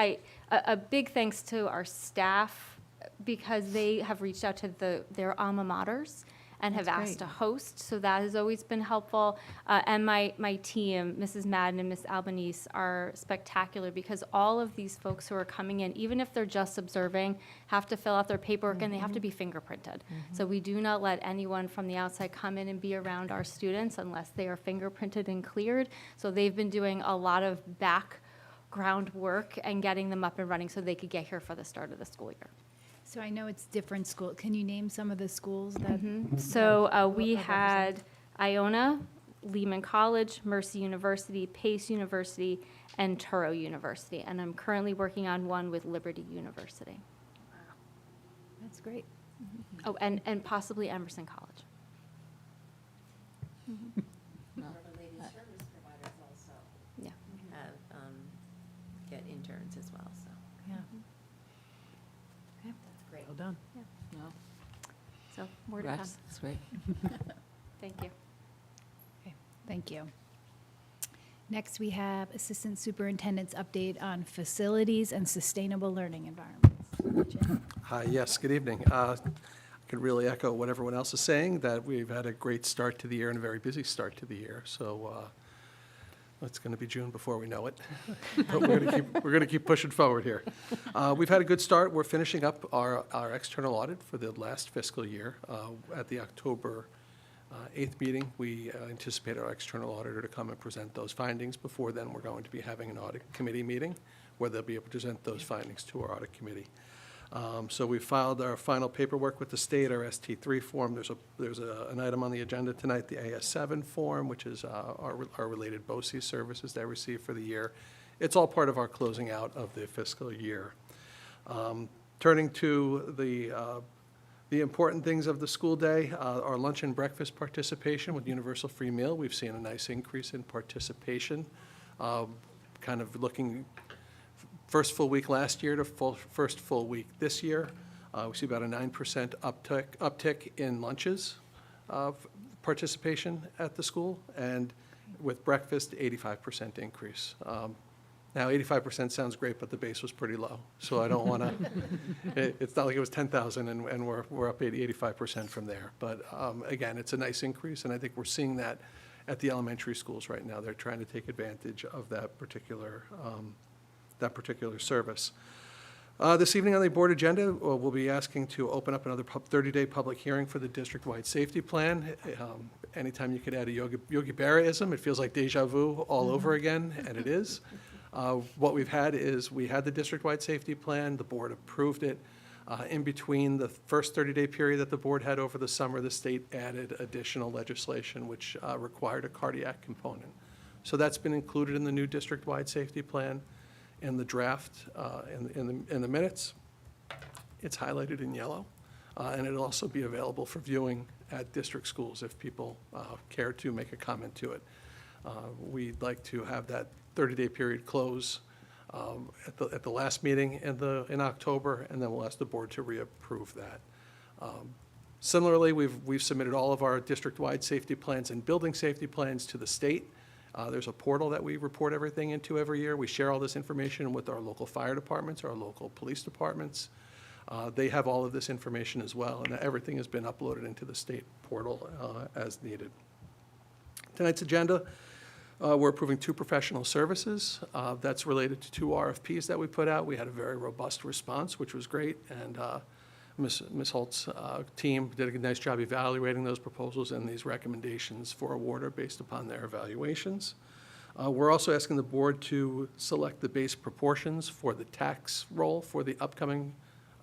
a big thanks to our staff because they have reached out to their alma maters and have That's asked great. to host, so that has always been helpful. And my team, Mrs. Madden and Miss Albanese, are spectacular because all of these folks who are coming in, even if they're just observing, have to fill out their paperwork and they have to be fingerprinted. So we do not let anyone from the outside come in and be around our students unless they are fingerprinted and cleared. So they've been doing a lot of background work and getting them up and running so they could get here for the start of the school year. So I know it's different schools. Can you name some of the schools that? So we What had Iona, Lehman College, Mercy University, Pace University, and Turo University. And I'm currently working on one with Liberty University. That's great. Oh, and possibly Emerson College. Service providers also Yeah. have, get interns as well, so. Yeah. Well done. No, So more to come. Rex, that's great. Thank you. Okay, thank you. Next, we have Assistant Superintendent's update on facilities and sustainable learning environments. Jim? Hi, yes, good evening. I can really echo what everyone else is saying, that we've had a great start to the year and a very busy start to the year. So it's going to be June before we know it. But we're going to keep pushing forward here. We've had a good start. We're finishing up our external audit for the last fiscal year. At the October 8th meeting, we anticipate our external auditor to come and present those findings. Before then, we're going to be having an audit committee meeting where they'll be able to present those findings to our audit committee. So we filed our final paperwork with the state, our ST3 form. There's an item on the agenda tonight, the AS7 form, which is our related BOCES services that I received for the year. It's all part of our closing out of the fiscal year. Turning to the important things of the school day, our lunch and breakfast participation with universal free meal. We've seen a nice increase in participation, kind of looking first full week last year to first full week this year. We see about a 9% uptick in lunches participation at the school, and with breakfast, 85% increase. Now, 85% sounds great, but the base was pretty low, so I don't want to, it's not like it was 10,000 and we're up 85% from there. But again, it's a nice increase, and I think we're seeing that at the elementary schools right now. They're trying to take advantage of that particular service. This evening on the board agenda, we'll be asking to open up another 30-day public hearing for the district-wide safety plan. Anytime you could add a Yogi Berra-ism, it feels like deja vu all over again, and it is. What we've had is, we had the district-wide safety plan, the board approved it. In between the first 30-day period that the board had over the summer, the state added additional legislation which required a cardiac component. So that's been included in the new district-wide safety plan. In the draft, in the minutes, it's highlighted in yellow, and it'll also be available for viewing at district schools if people care to make a comment to it. We'd like to have that 30-day period close at the last meeting in October, and then we'll ask the board to reapprove that. Similarly, we've submitted all of our district-wide safety plans and building safety plans to the state. There's a portal that we report everything into every year. We share all this information with our local fire departments, our local police departments. They have all of this information as well, and everything has been uploaded into the state portal as needed. Tonight's agenda, we're approving 2 professional services. That's related to 2 RFPs that we put out. We had a very robust response, which was great, and Ms. Holt's team did a nice job evaluating those proposals, and these recommendations for award are based upon their evaluations. We're also asking the board to select the base proportions for the tax roll for the upcoming,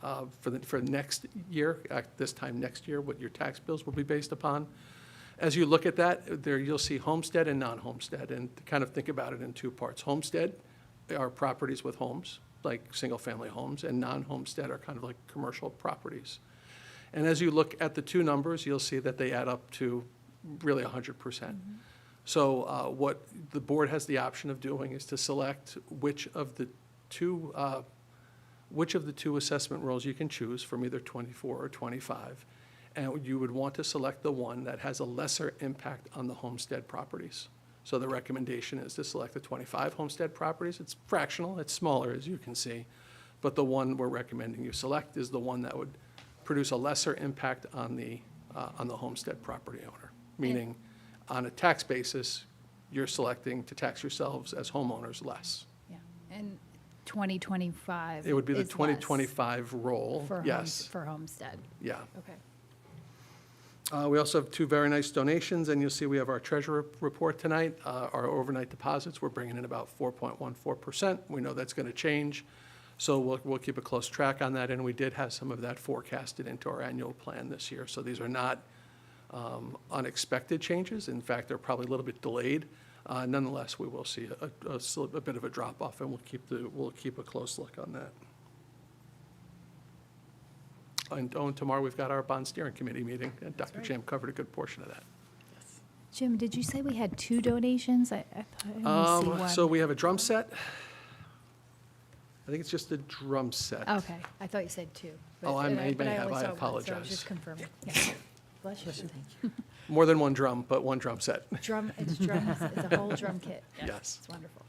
for next year, at this time next year, what your tax bills will be based upon. As you look at that, there you'll see homestead and non-homestead, and kind of think about it in 2 parts. Homestead are properties with homes, like single-family homes, and non-homestead are kind of like commercial properties. And as you look at the 2 numbers, you'll see that they add up to really 100%. So what the board has the option of doing is to select which of the two assessment rolls you can choose from either 24 or 25. And you would want to select the one that has a lesser impact on the homestead properties. So the recommendation is to select the 25 homestead properties. It's fractional, it's smaller, as you can see, but the one we're recommending you select is the one that would produce a lesser impact on the homestead property owner. Meaning, on a tax basis, you're selecting to tax yourselves as homeowners less. Yeah, and 2025 It would be the is less 2025 roll, for yes. for homestead. Yeah. Okay. We also have 2 very nice donations, and you'll see we have our treasurer report tonight. Our overnight deposits, we're bringing in about 4.14%. We know that's going to change, so we'll keep a close track on that, and we did have some of that forecasted into our annual plan this year. So these are not unexpected changes. In fact, they're probably a little bit delayed. Nonetheless, we will see a bit of a drop-off, and we'll keep a close look on that. And tomorrow we've got our bond steering committee meeting, and Dr. Jam covered a good portion of that. Jim, did you say we had 2 donations? I thought I only see one. So we have a drum set. I think it's just a drum set. Okay, I thought you said 2. Oh, I may but have. only I saw one, So I apologize. was just confirming. Yeah. Bless you. More than one drum, but one drum set. It's a whole drum kit. Yes. It's wonderful.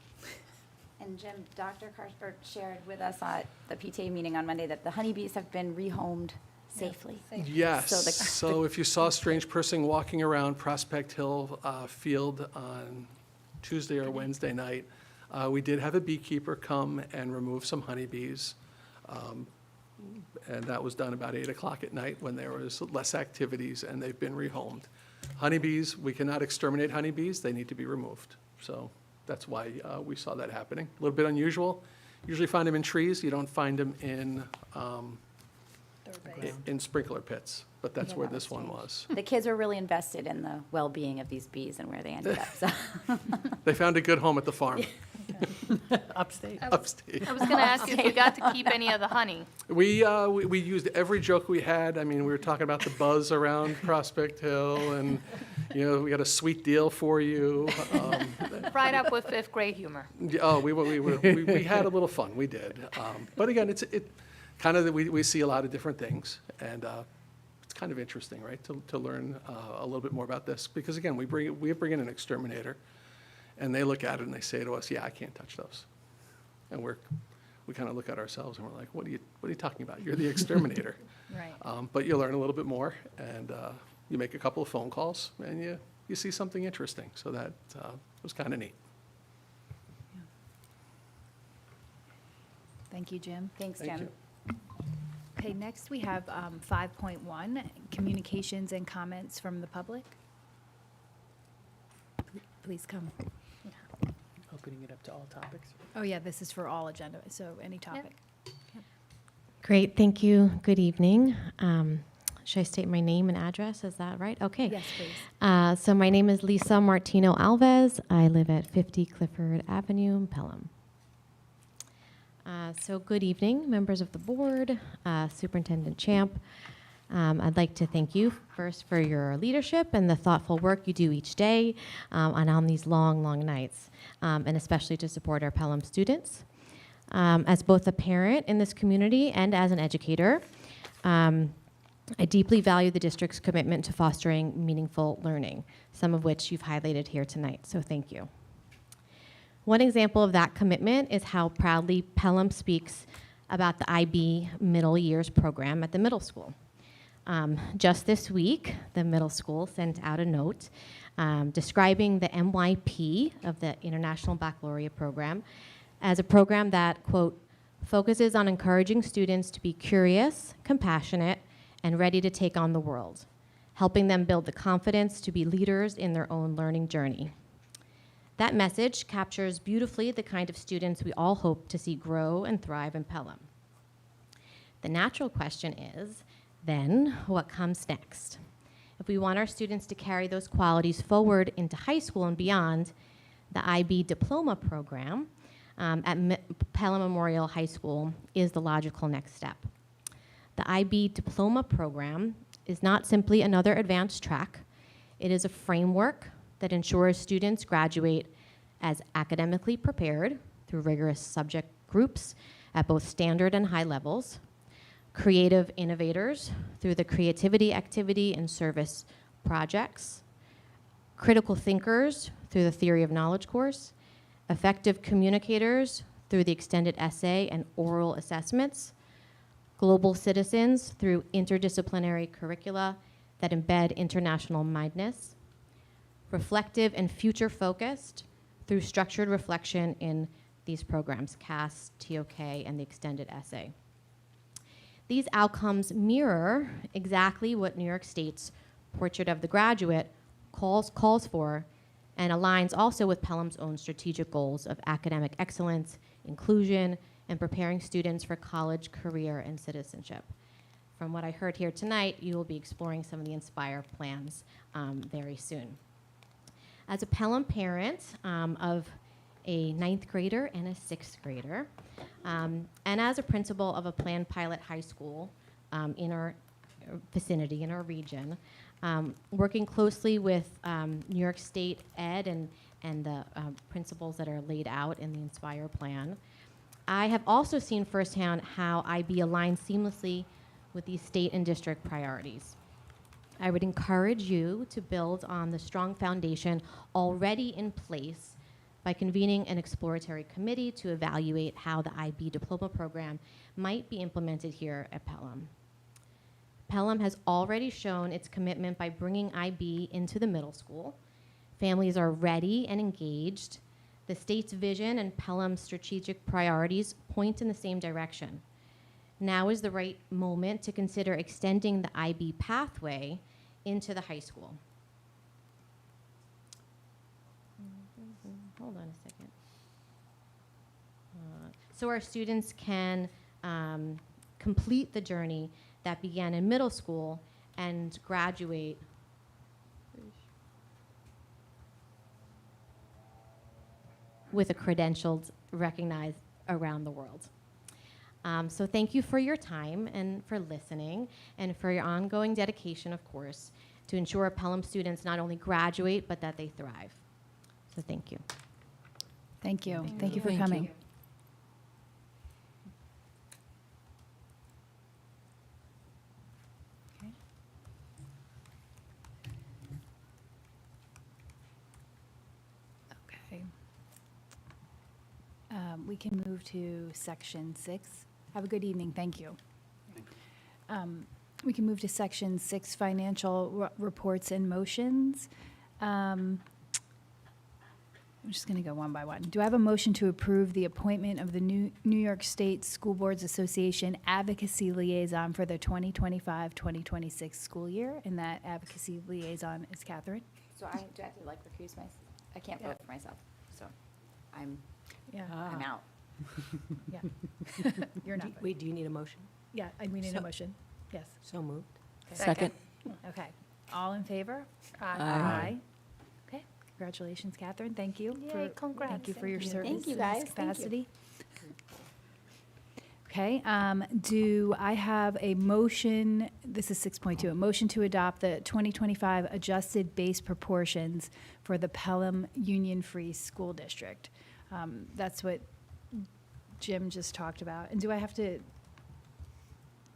And Jim, Dr. Carter shared with us at the PTA meeting on Monday that the honeybees have been rehomed safely. Yes, So so if you saw a strange person walking around Prospect Hill Field on Tuesday or Wednesday night, we did have a beekeeper come and remove some honeybees. And that was done about 8 o'clock at night when there was less activities, and they've been rehomed. Honeybees, we cannot exterminate honeybees, they need to be removed. So that's why we saw that happening. A little bit unusual. Usually find them in trees, you don't find them in in sprinkler pits, but that's Yeah, where that this was one was. The kids were really invested in the well-being of these bees and where they ended up, so. They found a good home at the farm, Upstate. upstate. I was going to ask you if you got to keep any of the honey. We used every joke we had. I mean, we were talking about the buzz around Prospect Hill, and, we got a sweet deal for you. Right up with fifth grade humor. Oh, we had a little fun, we did. But again, we see a lot of different things, and it's kind of interesting, right, to learn a little bit more about this. Because again, we bring in an exterminator, and they look at it and they say to us, yeah, I can't touch those. And we kind of look at ourselves and we're like, what are you talking about? You're the exterminator. Right. But you learn a little bit more, and you make a couple of phone calls, and you see something interesting. So that was kind of neat. Thank you, Jim. Thanks, Thank Jim. you. Okay, next we have 5.1, communications and comments from the public. Please come. Opening it up to all topics. Oh, yeah, this is for all agenda, so any topic. Great, thank you. Good evening. Should I state my name and address? Is that right? Okay. Yes, please. So my name is Lisa Martino Alves. I live at 50 Clifford Avenue in Pelham. So good evening, members of the board, Superintendent Champ. I'd like to thank you first for your leadership and the thoughtful work you do each day and on these long, long nights, and especially to support our Pelham students. As both a parent in this community and as an educator, I deeply value the district's commitment to fostering meaningful learning, some of which you've highlighted here tonight, so thank you. One example of that commitment is how proudly Pelham speaks about the IB Middle Years program at the middle school. Just this week, the middle school sent out a note describing the MYP of the International Baccalaureate program as a program that, quote, focuses on encouraging students to be curious, compassionate, and ready to take on the world, helping them build the confidence to be leaders in their own learning journey. That message captures beautifully the kind of students we all hope to see grow and thrive in Pelham. The natural question is, then, what comes next? If we want our students to carry those qualities forward into high school and beyond, the IB Diploma program at Pelham Memorial High School is the logical next step. The IB Diploma program is not simply another advanced track. It is a framework that ensures students graduate as academically prepared through rigorous subject groups at both standard and high levels, creative innovators through the creativity, activity, and service projects, critical thinkers through the theory of knowledge course, effective communicators through the extended essay and oral assessments, global citizens through interdisciplinary curricula that embed international mindedness, reflective and future-focused through structured reflection in these programs, CAS, TOK, and the extended essay. These outcomes mirror exactly what New York State's Portrait of the Graduate calls for and aligns also with Pelham's own strategic goals of academic excellence, inclusion, and preparing students for college, career, and citizenship. From what I heard here tonight, you will be exploring some of the Inspire plans very soon. As a Pelham parent of a 9th grader and a 6th grader, and as a principal of a planned pilot high school in our vicinity, in our region, working closely with New York State Ed and the principles that are laid out in the Inspire plan, I have also seen firsthand how IB aligns seamlessly with these state and district priorities. I would encourage you to build on the strong foundation already in place by convening an exploratory committee to evaluate how the IB diploma program might be implemented here at Pelham. Pelham has already shown its commitment by bringing IB into the middle school. Families are ready and engaged. The state's vision and Pelham's strategic priorities point in the same direction. Now is the right moment to consider extending the IB pathway into the high school. Hold on a second. So our students can complete the journey that began in middle school and graduate with a credentials recognized around the world. So thank you for your time and for listening and for your ongoing dedication, of course, to ensure Pelham students not only graduate, but that they thrive. So thank you. Thank you. Thank you for Thank you. coming. Okay. Okay. We can move to section 6. Have a good evening. Thank you. We can move to section 6, financial reports and motions. I'm just going to go one by one. Do I have a motion to approve the appointment of the New York State School Boards Association Advocacy Liaison for the 2025-2026 school year? And that advocacy liaison is Catherine. So do I have to like recuse myself? I can't vote for myself, so I'm Yeah. out. Yeah. You're not. Wait, do you need a motion? Yeah, we need a So- motion. Yes. So moved. Second. Okay. All in favor? Aye. Okay. Congratulations, Catherine. Thank you. Yay, Thank congrats. you for your Thank service you, in guys. this Thank you. capacity. Okay, do I have a motion, this is 6.2, a motion to adopt the 2025 adjusted base proportions for the Pelham Union Free School District? That's what Jim just talked about. And do I have to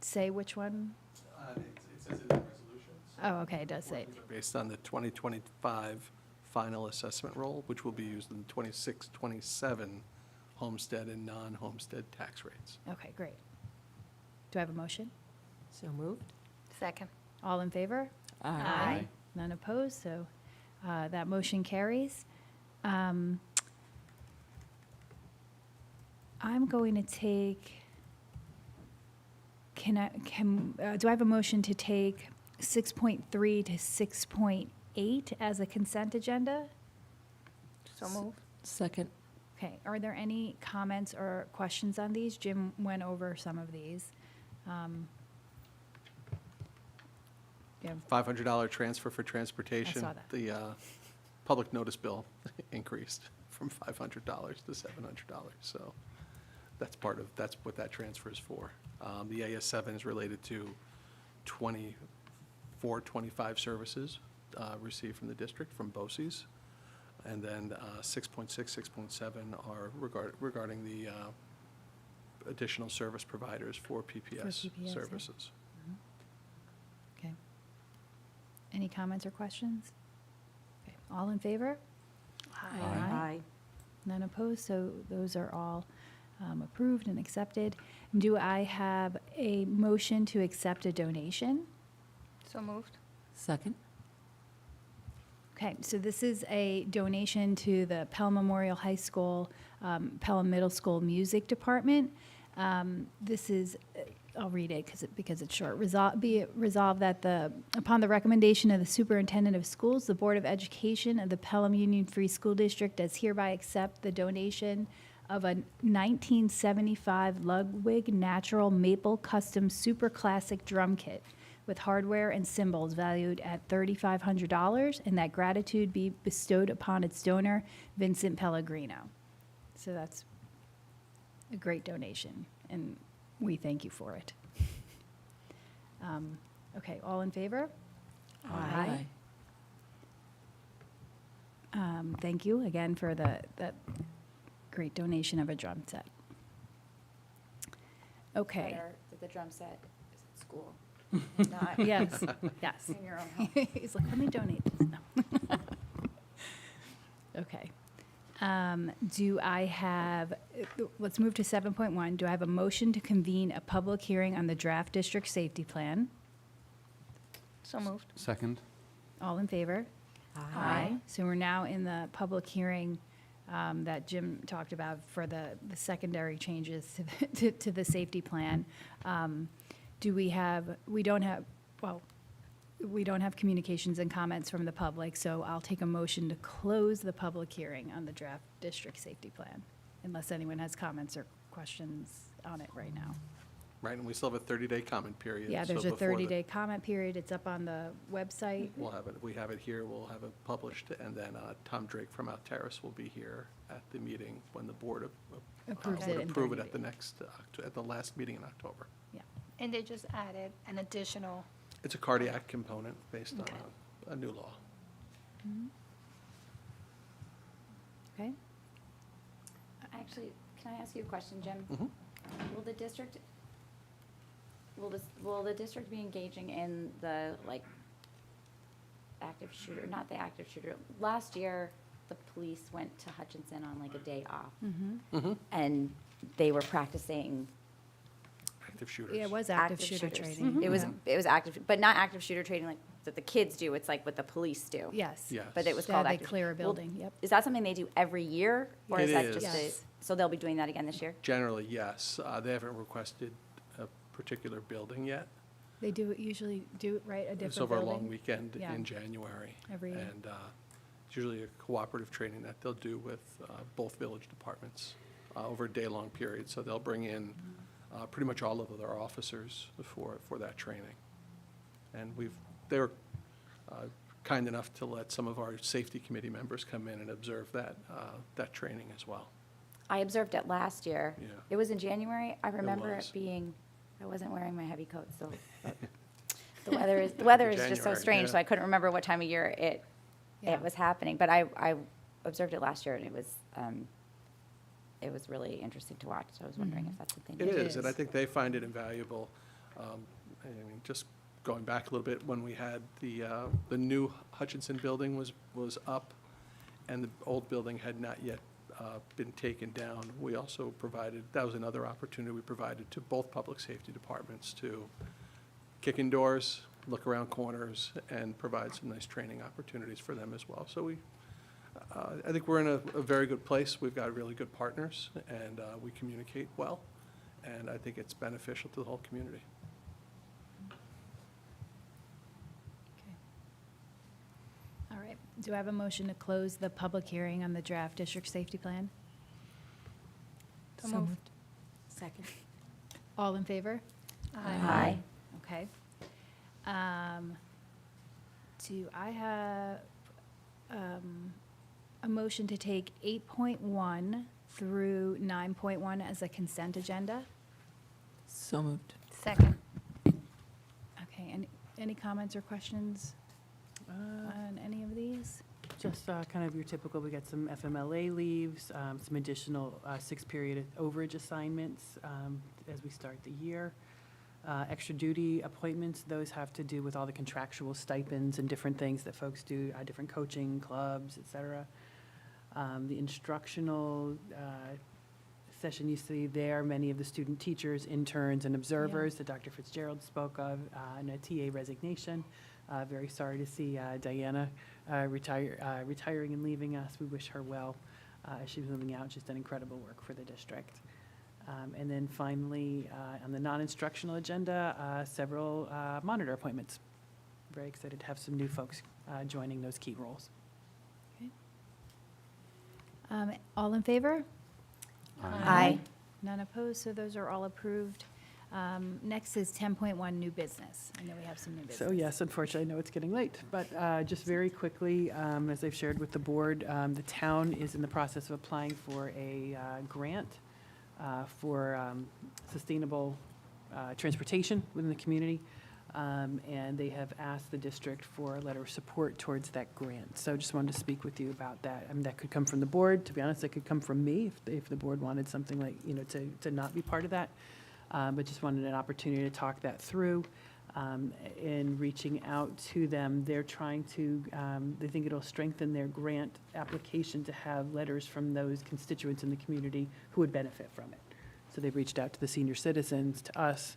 say which one? It says in the resolutions. Oh, okay, it does say. Based on the 2025 final assessment roll, which will be used in the 26-27 homestead and non-homestead tax rates. Okay, great. Do I have a motion? So moved. Second. All in favor? Aye. None opposed, so that motion carries. I'm going to take, do I have a motion to take 6.3 to 6.8 as a consent agenda? So moved. Second. Okay, are there any comments or questions on these? Jim went over some of these. Yeah, $500 transfer for transportation. I saw that. The public notice bill increased from $500 to $700, so that's what that transfer is for. The AS7 is related to 25 services received from the district, from BOCES. And then 6.6, 6.7 are regarding the additional service providers for PPS PPS, yeah. services. Okay. Any comments or questions? Okay, all in favor? Aye. None opposed, so those are all approved and accepted. Do I have a motion to accept a donation? So moved. Second. Okay, so this is a donation to the Pelham Memorial High School, Pelham Middle School Music Department. This is, I'll read it because it's short. Be it resolved that upon the recommendation of the Superintendent of Schools, the Board of Education of the Pelham Union Free School District does hereby accept the donation of a 1975 Ludwig Natural Maple Custom Super Classic Drum Kit with hardware and cymbals valued at $3,500, and that gratitude be bestowed upon its donor, Vincent Pellegrino. So that's a great donation, and we thank you for it. Okay, all in favor? Aye. Thank you again for that great donation of a drum set. Okay. The drum set is at school. Yes, yes. In your own home. He's like, let me donate this. No. Okay. Do I have, let's move to 7.1. Do I have a motion to convene a public hearing on the draft district safety plan? So moved. Second. All in favor? So we're now in the public hearing that Jim talked about for the secondary changes to the safety plan. We don't have communications and comments from the public, so I'll take a motion to close the public hearing on the draft district safety plan, unless anyone has comments or questions on it right now. Right, and we still have a 30-day comment period. Yeah, so there's a before the- 30-day comment period. It's up on the website. We'll have it, we have it here, we'll have it published, and then Tom Drake from Out Terrace will be here at the meeting when the board Approves would it in approve 30 it at the days. next, at the last meeting in October. And they just added an additional. It's a cardiac component based on Okay. a new law. Okay? Actually, can I ask you a question, Jim? Mhm. Will the district, will the district be engaging in the, like, active shooter, not the active shooter? Last year, the police went to Hutchinson on like a day off, and they were practicing Active shooters. Yeah, it was active shooter shooters. training. It was, Yeah. it was active, but not active shooter training like that the kids do, it's like what the police do. Yes. Yes. But it was So called they active. clear a Will- building, yep. Is that something they do every year? Or It is that is. just a, Yes. so they'll be doing that again this year? Generally, yes. They haven't requested a particular building yet. They usually do, right, a different It's over a long building? weekend Yeah. in January. Every year. And it's usually a cooperative training that they'll do with both village departments over a day-long period. So they'll bring in pretty much all of their officers for that training. And they were kind enough to let some of our safety committee members come in and observe that training as well. I observed it last year. Yeah. It was in January. I remember was. it being, I wasn't wearing my heavy coat, so but the weather is just so January, strange, yeah. so I couldn't remember what time of year Yeah. it was happening. But I observed it last year, and it was really interesting to watch. So I was wondering if that's something. It It is, and I is. think they find it invaluable. I mean, just going back a little bit, when we had the new Hutchinson building was up, and the old building had not yet been taken down, we also provided, that was another opportunity we provided to both public safety departments to kick in doors, look around corners, and provide some nice training opportunities for them as well. So I think we're in a very good place. We've got really good partners, and we communicate well, and I think it's beneficial to the whole community. All right. Do I have a motion to close the public hearing on the draft district safety plan? So moved. Second. All in favor? Aye. Okay. Do I have a motion to take 8.1 through 9.1 as a consent agenda? So moved. Second. Okay, any comments or questions on any of these? Just kind of your typical, we got some FMLA leaves, some additional 6-period overage assignments as we start the year. Extra duty appointments, those have to do with all the contractual stipends and different things that folks do, different coaching clubs, et cetera. The instructional session you see there, many of the student teachers, interns, and observers that Dr. Fitzgerald spoke of, and a TA resignation. Very sorry to see Diana retiring and leaving us. We wish her well as she's moving out. She's done incredible work for the district. And then finally, on the non-instructional agenda, several monitor appointments. Very excited to have some new folks joining those key roles. All in favor? Aye. None opposed, so those are all approved. Next is 10.1, new business. I know we have some new business. So yes, unfortunately, I know it's getting late, but just very quickly, as I've shared with the board, the town is in the process of applying for a grant for sustainable transportation within the community, and they have asked the district for a letter of support towards that grant. So just wanted to speak with you about that. I mean, that could come from the board. To be honest, it could come from me if the board wanted something like, to not be part of that. But just wanted an opportunity to talk that through. In reaching out to them, they're trying to, they think it'll strengthen their grant application to have letters from those constituents in the community who would benefit from it. So they've reached out to the senior citizens, to us,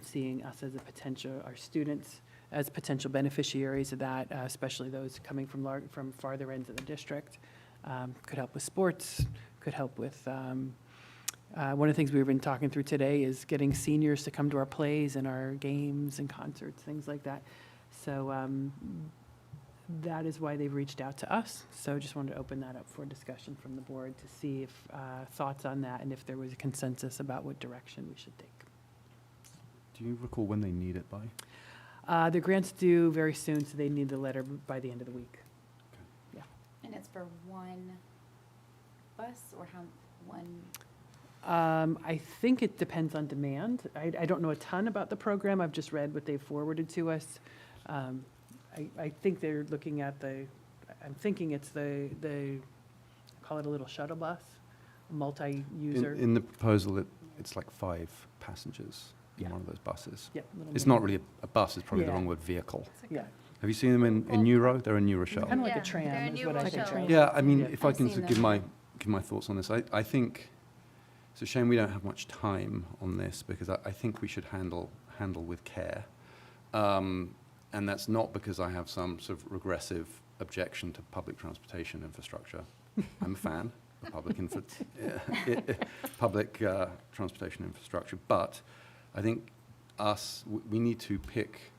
seeing us as a potential, our students as potential beneficiaries of that, especially those coming from farther ends of the district. Could help with sports, could help with, one of the things we've been talking through today is getting seniors to come to our plays and our games and concerts, things like that. So that is why they've reached out to us. So just wanted to open that up for discussion from the board to see if thoughts on that and if there was a consensus about what direction we should take. Do you recall when they need it by? The grant's due very soon, so they need the letter by the end of the week. And it's for one bus or one? I think it depends on demand. I don't know a ton about the program. I've just read what they've forwarded to us. I think they're looking at I'm thinking it's the call it a little shuttle bus, multi-user. In the proposal, it's like 5 passengers in Yeah. one of those buses. Yep, little It's mini- not really a bus, it's probably the Yeah. wrong word, vehicle. Yeah, Have you seen them in Euro? They're a Neuro shell. kind of like Yeah, a tram they're a is new what I Like a think. train. of. Yeah, I mean, Yeah. if I I've can seen give them. my thoughts on this, I think it's a shame we don't have much time on this because I think we should handle with care. And that's not because I have some sort of regressive objection to public transportation infrastructure. I'm a fan of public transportation infrastructure, but I think we need to pick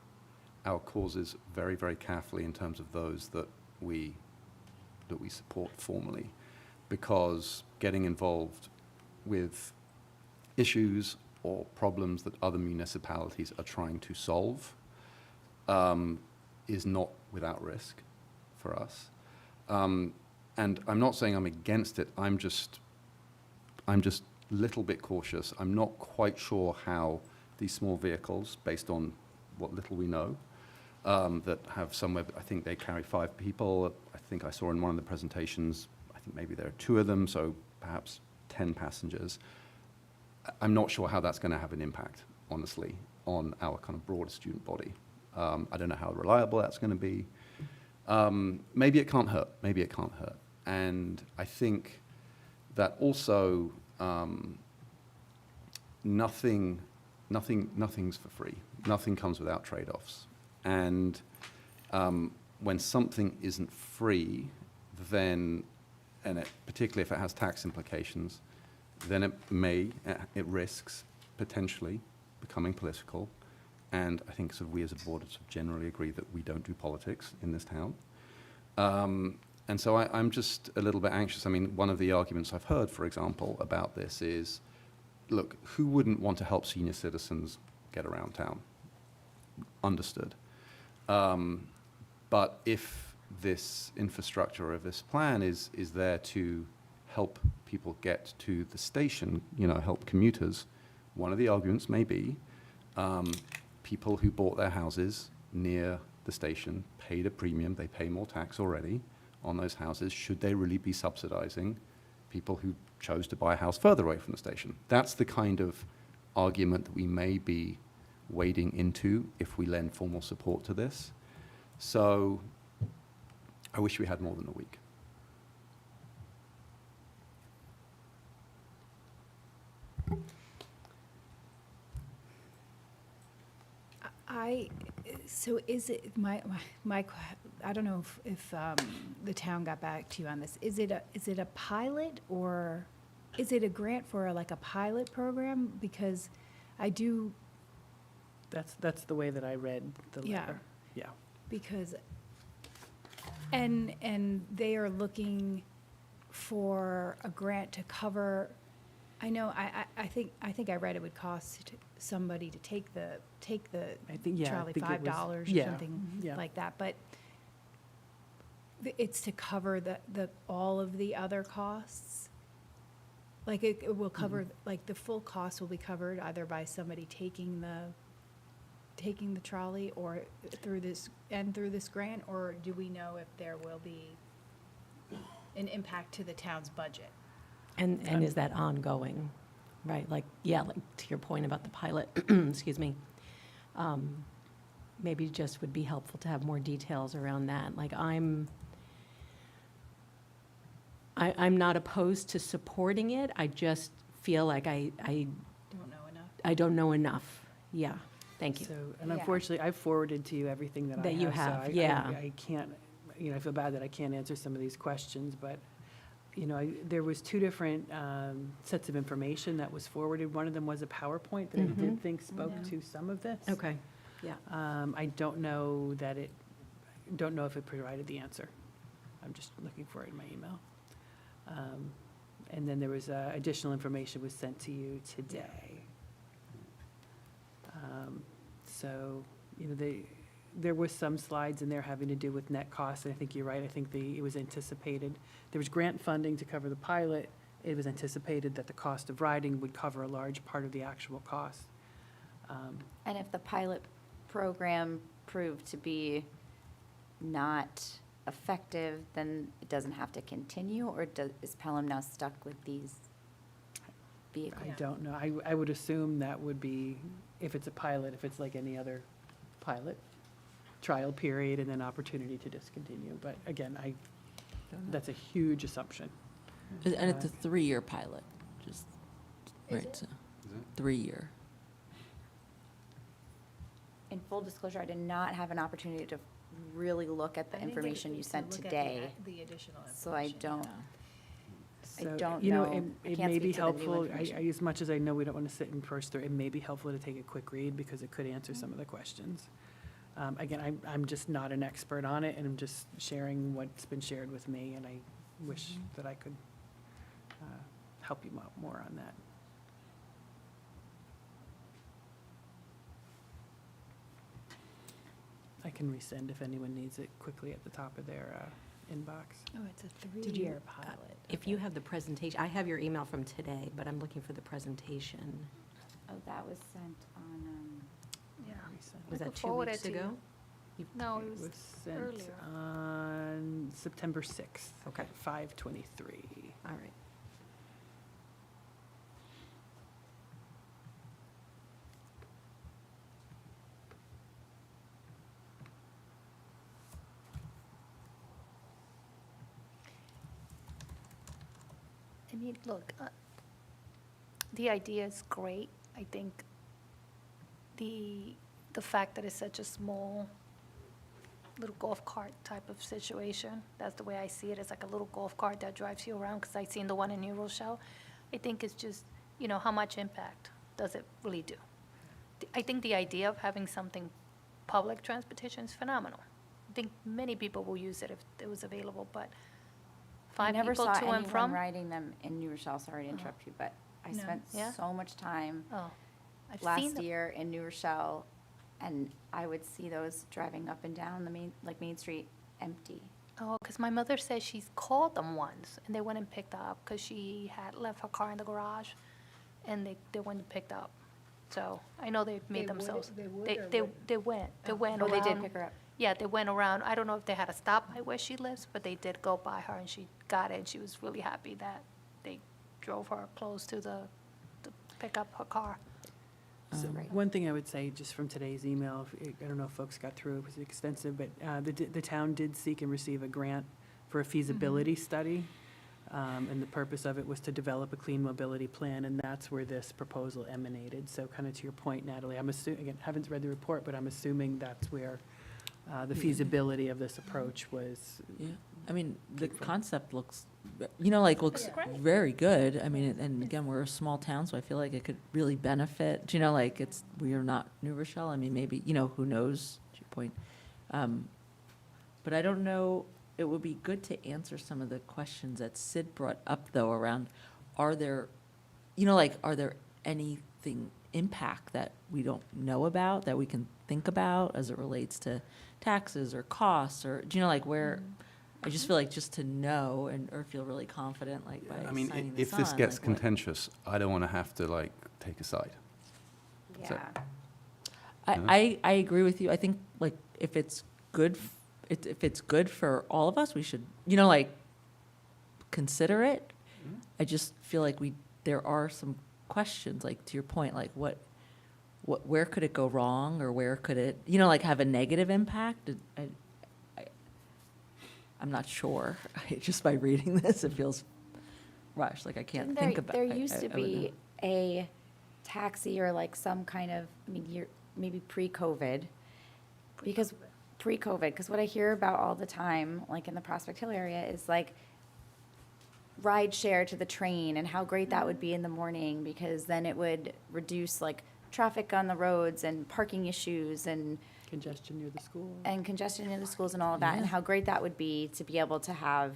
our causes very, very carefully in terms of those that we support formally, because getting involved with issues or problems that other municipalities are trying to solve is not without risk for us. And I'm not saying I'm against it. I'm just a little bit cautious. I'm not quite sure how these small vehicles, based on what little we know, that have somewhere, I think they carry 5 people. I think I saw in one of the presentations, I think maybe there are 2 of them, so perhaps 10 passengers. I'm not sure how that's going to have an impact, honestly, on our kind of broader student body. I don't know how reliable that's going to be. Maybe it can't hurt. Maybe it can't hurt. And I think that also nothing's for free. Nothing comes without trade-offs. And when something isn't free, then, particularly if it has tax implications, then it risks potentially becoming political. And I think sort of we as a board sort of generally agree that we don't do politics in this town. And so I'm just a little bit anxious. I mean, one of the arguments I've heard, for example, about this is, look, who wouldn't want to help senior citizens get around town? Understood. But if this infrastructure or this plan is there to help people get to the station, help commuters, one of the arguments may be people who bought their houses near the station paid a premium, they pay more tax already on those houses. Should they really be subsidizing people who chose to buy a house further away from the station? That's the kind of argument that we may be wading into if we lend formal support to this. So I wish we had more than a week. So is it, I don't know if the town got back to you on this. Is it a pilot, or is it a grant for like a pilot program? Because I do. That's the way that I read the letter. Yeah. Yeah. Because, and they are looking for a grant to cover, I know, I think I read it would cost somebody to take the I think, yeah, I trolley think it was- $5 or yeah, something yeah. like that, but it's to cover all of the other costs? Like it will cover, like the full cost will be covered either by somebody taking the trolley or through this grant, or do we know if there will be an impact to the town's budget? And is that ongoing, right? Like to your point about the pilot, excuse me. Maybe just would be helpful to have more details around that. Like I'm not opposed to supporting it. I just feel like I Don't know enough. I don't know enough. Yeah, thank you. So, and Yeah. unfortunately, I've forwarded to you everything that I have. That you so have, I yeah. can't, I feel bad that I can't answer some of these questions, but, there was 2 different sets of information that was forwarded. One of them was a PowerPoint that I did think spoke Yeah. to some of this. Okay, yeah. I don't know if it provided the answer. I'm just looking for it in my email. And then there was additional information was sent to you today. So, there was some slides in there having to do with net costs, and I think you're right. I think it was anticipated, there was grant funding to cover the pilot. It was anticipated that the cost of riding would cover a large part of the actual cost. And if the pilot program proved to be not effective, then it doesn't have to continue, or is Pelham now stuck with these vehicles? I don't know. I would assume that would be, if it's a pilot, if it's like any other pilot, trial period and then opportunity to discontinue. But again, that's a huge assumption. And it's a 3-year pilot, just, right, so, 3-year. In full disclosure, I did not have an opportunity to really look at the information you sent today. The additional So I don't, So, don't you know, know. I it can't may be speak to the new helpful, information. as much as I know we don't want to sit and parse through, it may be helpful to take a quick read because it could answer some of the questions. Again, I'm just not an expert on it, and I'm just sharing what's been shared with me, and I wish that I could help you more on that. I can resend if anyone needs it quickly at the top of their inbox. Oh, it's a Did you- 3-year pilot. If you have the presentation, I have your email from today, but I'm looking for the presentation. Oh, that was sent on, Yeah. Resend. Was I that could 2 forward weeks it to you. ago? No, It it was was sent earlier. on September 6th. Okay. 5:23. All right. I mean, look, the idea is great. I think the fact that it's such a small little golf cart type of situation, that's the way I see it. It's like a little golf cart that drives you around, because I've seen the one in New Rochelle. I think it's just, how much impact does it really do? I think the idea of having something public transportation is phenomenal. I think many people will use it if it was available, but I 5 never people saw to and anyone from? riding them in New Rochelle, sorry to interrupt you, but I No. spent Yeah? so much time Oh, I've seen last them. year in New Rochelle, and I would see those driving up and down the Main Street empty. Oh, because my mother says she's called them once, and they went and picked up, because she had left her car in the garage, and they went and picked up. So I know they made themselves. They went Oh, around. they did pick her up. Yeah, they went around. I don't know if they had to stop by where she lives, but they did go by her, and she got it, and she was really happy that they drove her close to to pick up her car. So one thing I would say, just from today's email, I don't know if folks got through, it was extensive, but the town did seek and receive a grant for a feasibility study. And the purpose of it was to develop a clean mobility plan, and that's where this proposal emanated. So kind of to your point, Natalie, I'm assuming, again, haven't read the report, but I'm assuming that's where the feasibility of this approach was. Yeah, I mean, the concept looks, looks very good. I mean, and again, we're a small town, so I feel like it could really benefit, we are not New Rochelle. I mean, maybe, who knows, to your point. But I don't know, it would be good to answer some of the questions that Sid brought up, though, around, are there anything impact that we don't know about, that we can think about as it relates to taxes or costs, or, where, I just feel like just to know or feel really confident, by I mean, signing if this this on, gets what- contentious, I don't want to have to, take a side. So- Yeah. I agree with you. I think, if it's good, if it's good for all of us, we should, consider it. I just feel like there are some questions, to your point, where could it go wrong, or where could it, have a negative impact? I'm not sure. Just by reading this, it feels rushed, I can't Didn't think about. There I- used I- to I would know. be a taxi or some kind of, maybe pre-COVID. Because pre-COVID, because what I hear about all the time, in the Prospect Hill area, is ride share to the train, and how great that would be in the morning, because then it would reduce traffic on the roads and parking issues and Congestion near the school. congestion in the schools and all of that, and Yeah. how great that would be to be able to have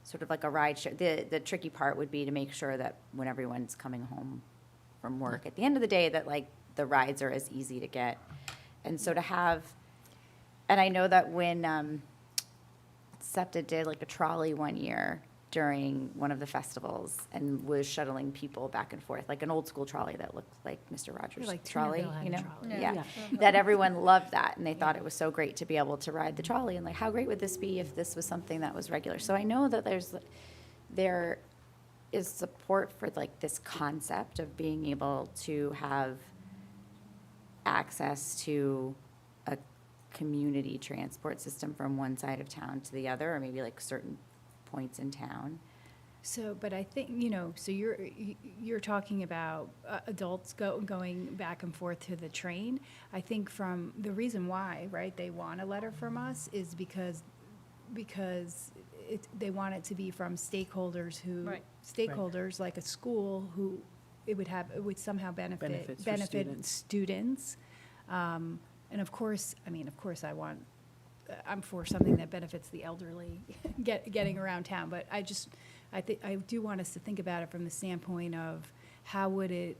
sort of a ride share. The tricky part would be to make sure that when everyone's coming home from work at the end of the day, that the rides are as easy to get. And so to have, and I know that when SEPTA did like a trolley one year during one of the festivals and was shuttling people back and forth, like an old school trolley that looked like Mr. Rogers' like trolley, Tinkerbell had you a know? trolley. Yeah, that everyone loved that, and they thought it was so great to be able to ride the trolley, and like, how great would this be if this was something that was regular? So I know that there is support for like this concept of being able to have access to a community transport system from one side of town to the other, or maybe like certain points in town. So, but I think, so you're talking about adults going back and forth to the train. I think from the reason why, right, they want a letter from us is because they want it to be from stakeholders who, stakeholders like a school who it would somehow benefit students. And of course, I'm for something that benefits the elderly getting around town, but I do want us to think about it from the standpoint of how would it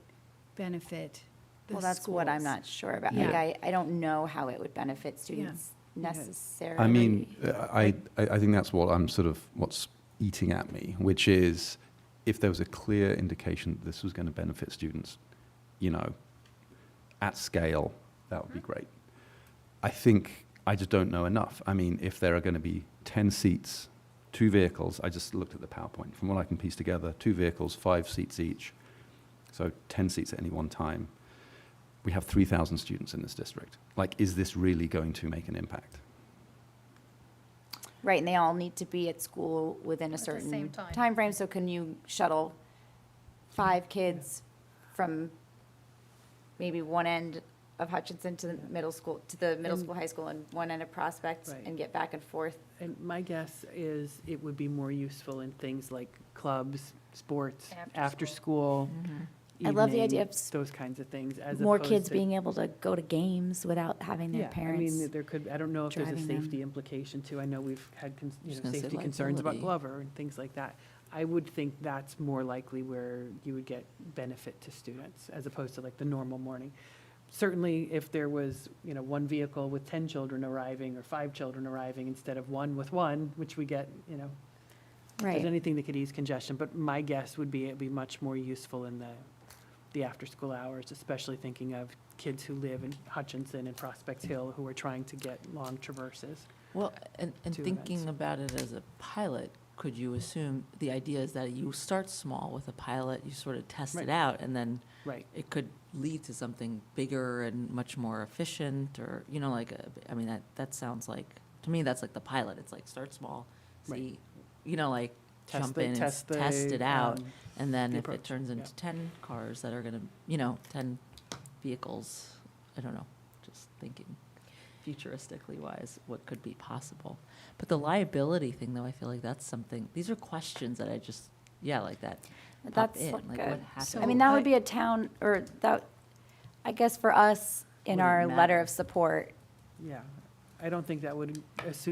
benefit the Well, that's what I'm schools. not sure about. Yeah. Like, I don't know how it would benefit students necessarily. I mean, I think that's what's eating at me, which is if there was a clear indication that this was going to benefit students, at scale, that would be great. I think I just don't know enough. I mean, if there are going to be 10 seats, 2 vehicles, I just looked at the PowerPoint. From what I can piece together, 2 vehicles, 5 seats each, so 10 seats at any one time. We have 3,000 students in this district. Like, is this really going to make an impact? Right, and they all need to be at school within a certain same time. time frame. So can you shuttle 5 kids from maybe one end of Hutchinson to the middle school, high school, and one end of Prospect, Right. and get back and forth? And my guess is it would be more useful in things like clubs, sports, after school. I love the evening, idea of those kinds of things, as More opposed kids to- being able to go to games without having their Yeah, parents. I mean, there could, I don't know if there's a driving them. safety implication too. I know we've had, was gonna say safety concerns about liability. Glover and things like that. I would think that's more likely where you would get benefit to students as opposed to like the normal morning. Certainly, if there was, 1 vehicle with 10 children arriving or 5 children arriving instead of 1 with 1, which we get, if Right. there's anything that could ease congestion. But my guess would be it'd be much more useful in the after-school hours, especially thinking of kids who live in Hutchinson and Prospect Hill who are trying to get long traverses. Well, and Two thinking events. about it as a pilot, could you assume, the idea is that you start small with a pilot, you sort of test Right. it out, and then Right. it could lead to something bigger and much more efficient, or, that sounds like, to me, that's like the pilot. It's like, start small, Right. see, like, Test jump the- in and test the, test it out, and then the if approach, it turns yeah. into 10 cars that are gonna, 10 vehicles, I don't know, just thinking futuristically wise, what could be possible. But the liability thing, though, I feel like that's something, these are questions that I just, like that pop That's in, like like a- what happens. So that would I- be a town, or that, I guess for us, in Wouldn't our letter matter. of support, Yeah. I don't think that would,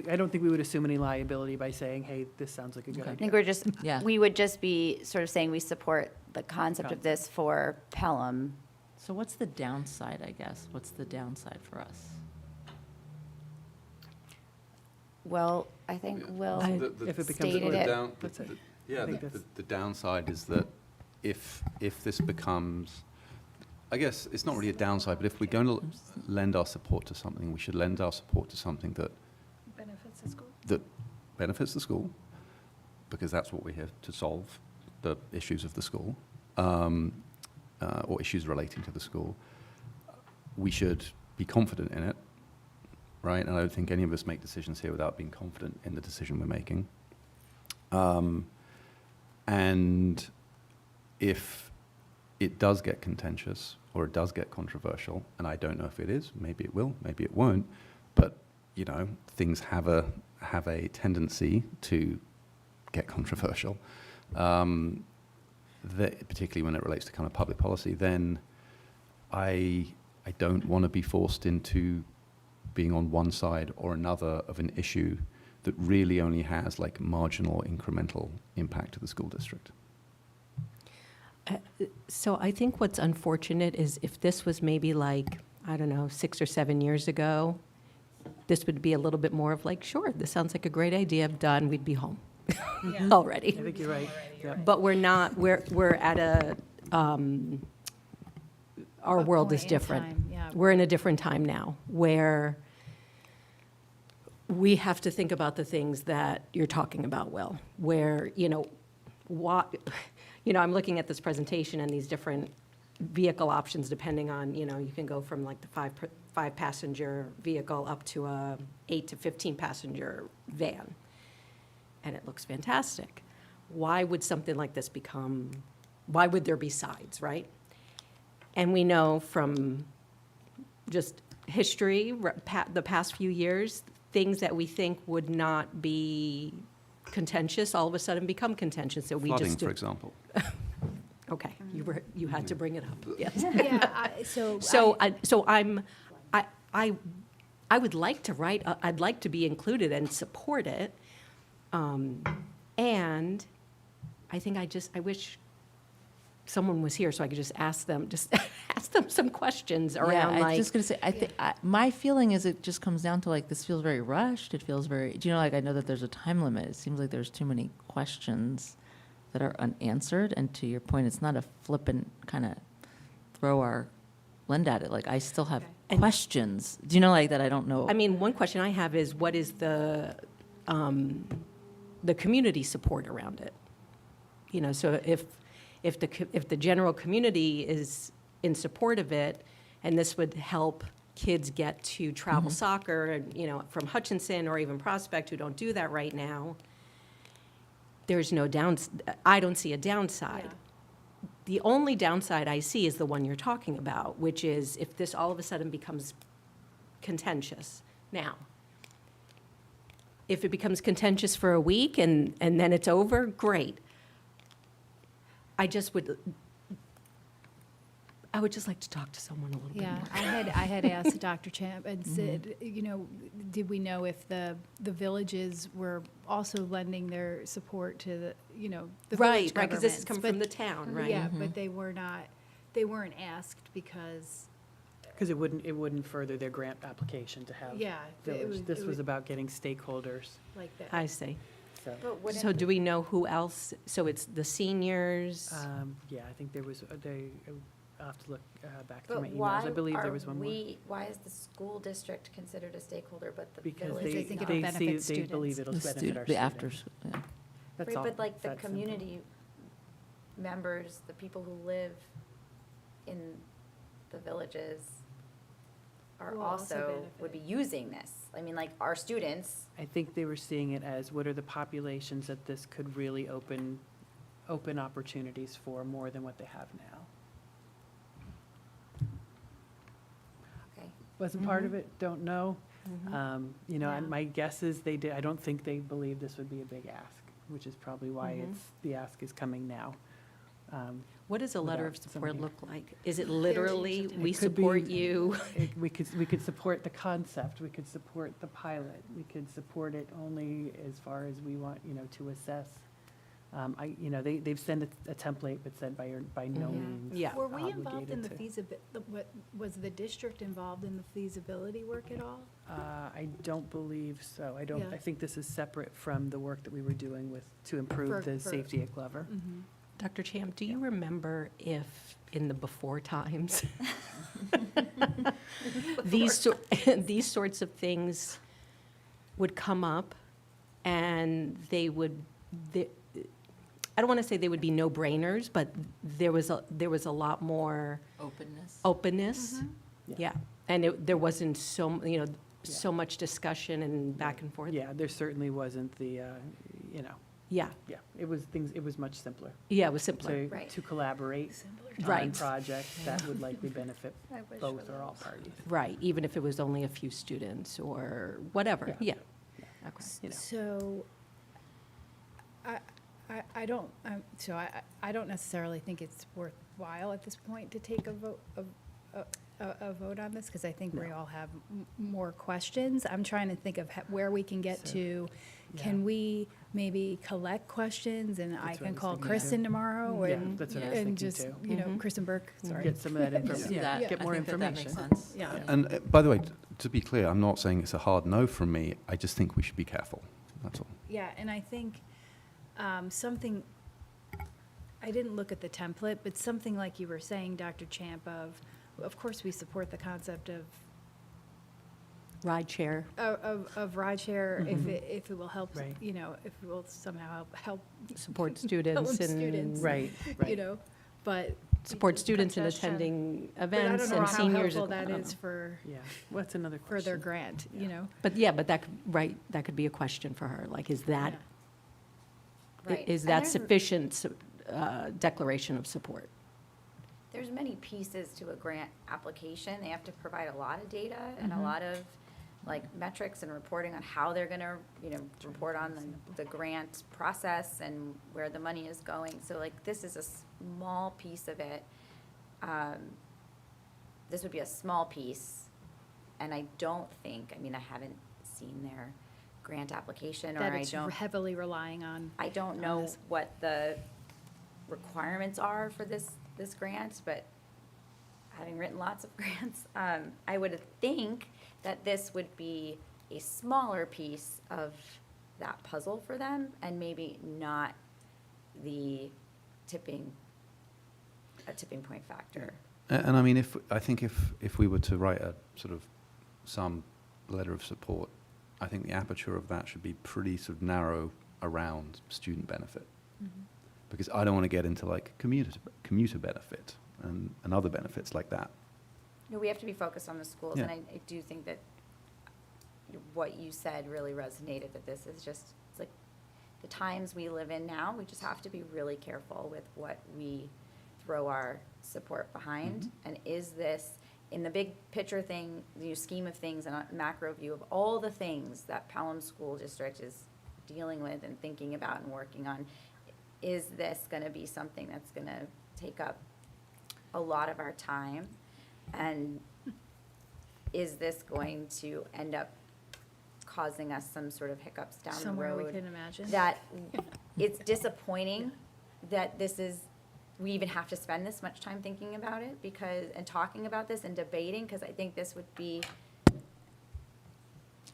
I don't think we would assume any liability by saying, hey, this sounds like a good Okay. I idea. think we're just, Yeah. we would just be sort of saying we support the concept of Concept. this for Pelham. So what's the downside, I guess? What's the downside for us? Well, I think Will If it becomes stated it. That's it. Yeah, I think the that's- downside is that if this becomes, I guess it's not really a downside, but if we're going to lend our support to something, we should lend our support to something that Benefits the school. benefits the school, because that's what we're here to solve, the issues of the school, or issues relating to the school. We should be confident in it, right? And I don't think any of us make decisions here without being confident in the decision we're making. And if it does get contentious or it does get controversial, and I don't know if it is, maybe it will, maybe it won't, but things have a tendency to get controversial, particularly when it relates to kind of public policy, then I don't want to be forced into being on one side or another of an issue that really only has like marginal incremental impact to the school district. So I think what's unfortunate is if this was maybe like, I don't know, 6 or 7 years ago, this would be a little bit more of like, sure, this sounds like a great idea, done, we'd be home already. I think you're right. Yep. But we're not, we're at a, our A world point is in different. time, yeah. We're in a different time now, where we have to think about the things that you're talking about, Will, where, I'm looking at this presentation and these different vehicle options, depending on, you can go from like the five-passenger vehicle up to a 8 to 15-passenger van. And it looks fantastic. Why would something like this why would there be sides, right? And we know from just history, the past few years, things that we think would not be contentious, all of a sudden become contentious, so we just Flooding, do. for example. Okay, you had to bring it up, yes. Yeah, I would like to write, I'd like to be included and support it. And I think I wish someone was here so I could just ask them some questions around I was like. just gonna say, my feeling is it just comes down to like, this feels very rushed. It feels very, I know that there's a time limit. It seems like there's too many questions that are unanswered. And to your point, it's not a flippant kind of throw our lens at it. Like, I still have questions. Do you know, like, that I don't know? I mean, one question I have is, what is the community support around it? So if the general community is in support of it, and this would help kids get to travel soccer, and, from Hutchinson or even Prospect, who don't do that right now, there's no I don't see a downside. Yeah. The only downside I see is the one you're talking about, which is if this all of a sudden becomes contentious. Now, if it becomes contentious for a week and then it's over, great. I would just like to talk to someone a little bit Yeah, more. I had asked Dr. Champ and said, did we know if the villages were also lending their support to the village Right, because this is governments, coming from but- the town, right? Yeah, but they weren't asked because, Because it wouldn't further their grant application to have yeah, village. This was about getting stakeholders, like that. I see. so. So do we know who else? So it's the seniors? Yeah, I think there was, I'll have to look back through But my emails. why I believe there are was one more. why is the school district considered a stakeholder, but the Because village they is think not? it'll they benefit see, they believe students. it'll benefit our The students. after, yeah. That's Right, all. but like It's the that simple. community members, the people who live in the villages are Will also also, would be using this. I mean, like, our students, I think they were seeing it as what are the populations that this could really open opportunities for more than what they have now. okay. Wasn't part of it, don't know. And my guess is they did, I don't think they believed this would be a big ask, which is probably why the ask is coming now. What does a letter of without support somebody- look like? Is it literally, we It could be- support you? We could support the concept, we could support the pilot, we could support it only as far as we want, to assess. They've sent a template, but said by no means Yeah. Were we involved in obligated the to. was the district involved in the feasibility work at all? I don't believe so. I Yeah. think this is separate from the work that we were doing to improve the For- safety at Glover. Dr. Champ, do you remember if in the before times, these sorts of things would come up and I don't want to say they would be no-brainers, but there was a lot more openness. Yeah, and there wasn't so much discussion and back and forth. Yeah, there certainly wasn't the, Yeah, it was much simpler. yeah, it was simpler. Right. To collaborate on Right. projects that would likely benefit both or all parties. Right, even if it was only a few students or whatever, yeah. Okay. So, I don't necessarily think it's worthwhile at this point to take a vote, a vote on this? Because I think we all have more questions. I'm trying to think of where we can get to. Can we maybe collect questions and I That's what I can was call thinking, Kristen too. tomorrow? Yeah, and- that's what I was and thinking, just, too. you know, Kristen Burke, sorry. Get some of that See information, that. get I more think that makes information. sense. Yeah. And by the way, to be clear, I'm not saying it's a hard no from me. I just think we should be careful. That's all. Yeah, and I think something, I didn't look at the template, but something like you were saying, Dr. Champ, of course, we support the concept of Ride share. of rideshare if it will help, Right. you know, if it will somehow help Support students and. students. Right, you right. know, but. Support students in Congestion. attending But I events don't know and how seniors. helpful that is for Yeah, well, that's another their question. grant, you know? But that could, right, that could be a question for her, like, is that, Right. is And that there's- sufficient declaration of support? There's many pieces to a grant application. They have to provide a lot of data and a lot of like metrics and reporting on how they're gonna, you know, report on the grant process and where the money is going. So like, this is a small piece of it. This would be a small piece. And I don't think, I mean, I haven't seen their grant application or That I it's don't. heavily relying on. I don't on know this. what the requirements are for this grant, but having written lots of grants, I would think that this would be a smaller piece of that puzzle for them and maybe not a tipping point factor. And I mean, I think if we were to write a sort of some letter of support, I think the aperture of that should be pretty sort of narrow around student benefit. Because I don't want to get into like commuter benefit and other benefits like that. No, we have to be focused on the schools, Yeah. and I do think that what you said really resonated, that this is just, it's like the times we live in now, we just have to be really careful with what we throw our support behind. And is this, in the big picture thing, the scheme of things and a macro view of all the things that Pelham School District is dealing with and thinking about and working on, is this gonna be something that's gonna take up a lot of our time? And is this going to end up causing us some sort of hiccups down the Somewhere we road? can imagine. That it's disappointing that this is, we even have to spend this much time thinking about it and talking about this and debating, because I think this would be,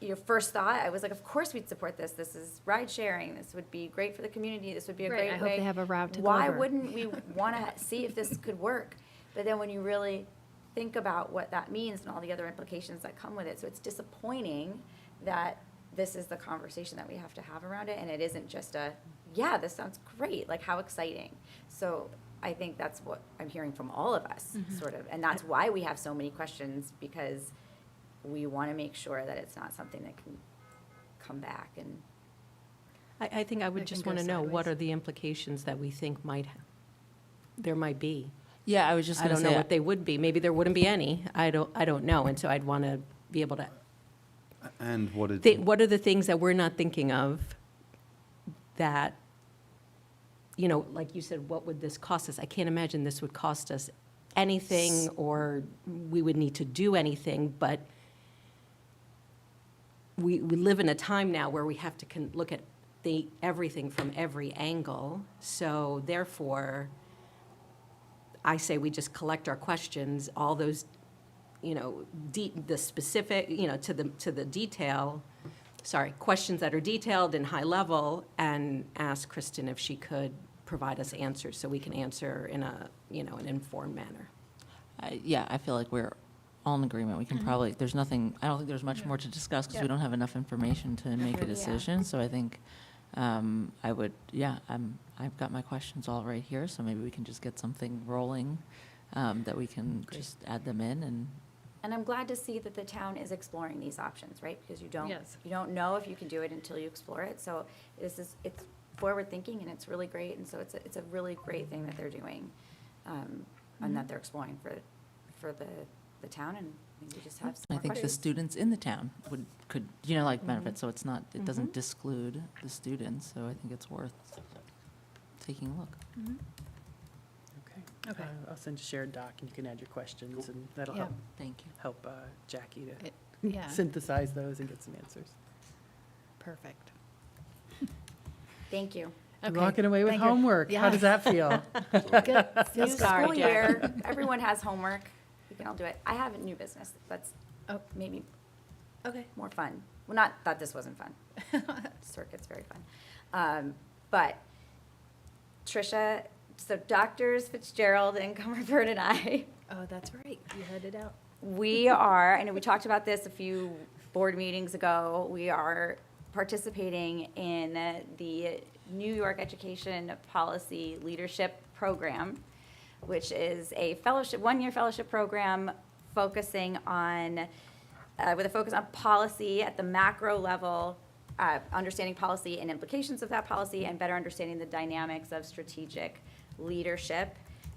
your first thought, I was like, of course we'd support this. This is ride sharing. This would be great for the community. This would be a Right, great way. I hope they have a route to Why Glover. wouldn't we want to see if this could work? But then when you really think about what that means and all the other implications that come with it, so it's disappointing that this is the conversation that we have to have around it, and it isn't just yeah, this sounds great, like how exciting. So I think that's what I'm hearing from all of us, sort of, and that's why we have so many questions, because we want to make sure that it's not something that can come back and. I think I would That just can want go to know, what sideways. are the implications that we think there might be? Yeah, I was just I going to don't say. know what they would be. Maybe there wouldn't be any. I don't know. And so I'd want to be able to, And what did what are the things that we're not thinking of that, you know, like you said, what would this cost us? I can't imagine this would cost us anything or we would need to do anything, but we live in a time now where we have to look at everything from every angle. So therefore, I say we just collect our questions, all those, you know, the specific, you know, to the detail, questions that are detailed and high level, and ask Kristen if she could provide us answers so we can answer in a, you know, an informed manner. Yeah, I feel like we're all in agreement. We can probably, there's nothing, I don't think there's much more to discuss because we don't have enough information to make a decision. So I think I would, I've got my questions all right here, so maybe we can just get something rolling that we can just add them in and. And I'm glad to see that the town is exploring these options, right? Because you Yes. don't know if you can do it until you explore it. So it's forward thinking and it's really great. And so it's a really great thing that they're doing, and that they're exploring for the town, and maybe just have some I more think the questions. students in the town could benefit, so it's not, it doesn't disclude the students, so I think it's worth taking a look. Okay. Okay. I'll send a shared doc, and you can add your questions, and that'll Yeah. help Thank you. Jackie to Yeah, synthesize those and get some answers. perfect. Thank you. You're Okay, walking away with thank you. homework. How does that feel? Good. New Feels school good. year, everyone has homework. We can all do it. I have a new business that's Oh. maybe Okay. more fun. Well, not that this wasn't fun. Circuit's very fun. But Tricia, so Doctors Fitzgerald and Comerford and I, Oh, that's right. You had it out. we are, I know we talked about this a few board meetings ago, we are participating in the New York Education Policy Leadership Program, which is a fellowship, one-year fellowship program focusing on, with a focus on policy at the macro level, understanding policy and implications of that policy, and better understanding the dynamics of strategic leadership.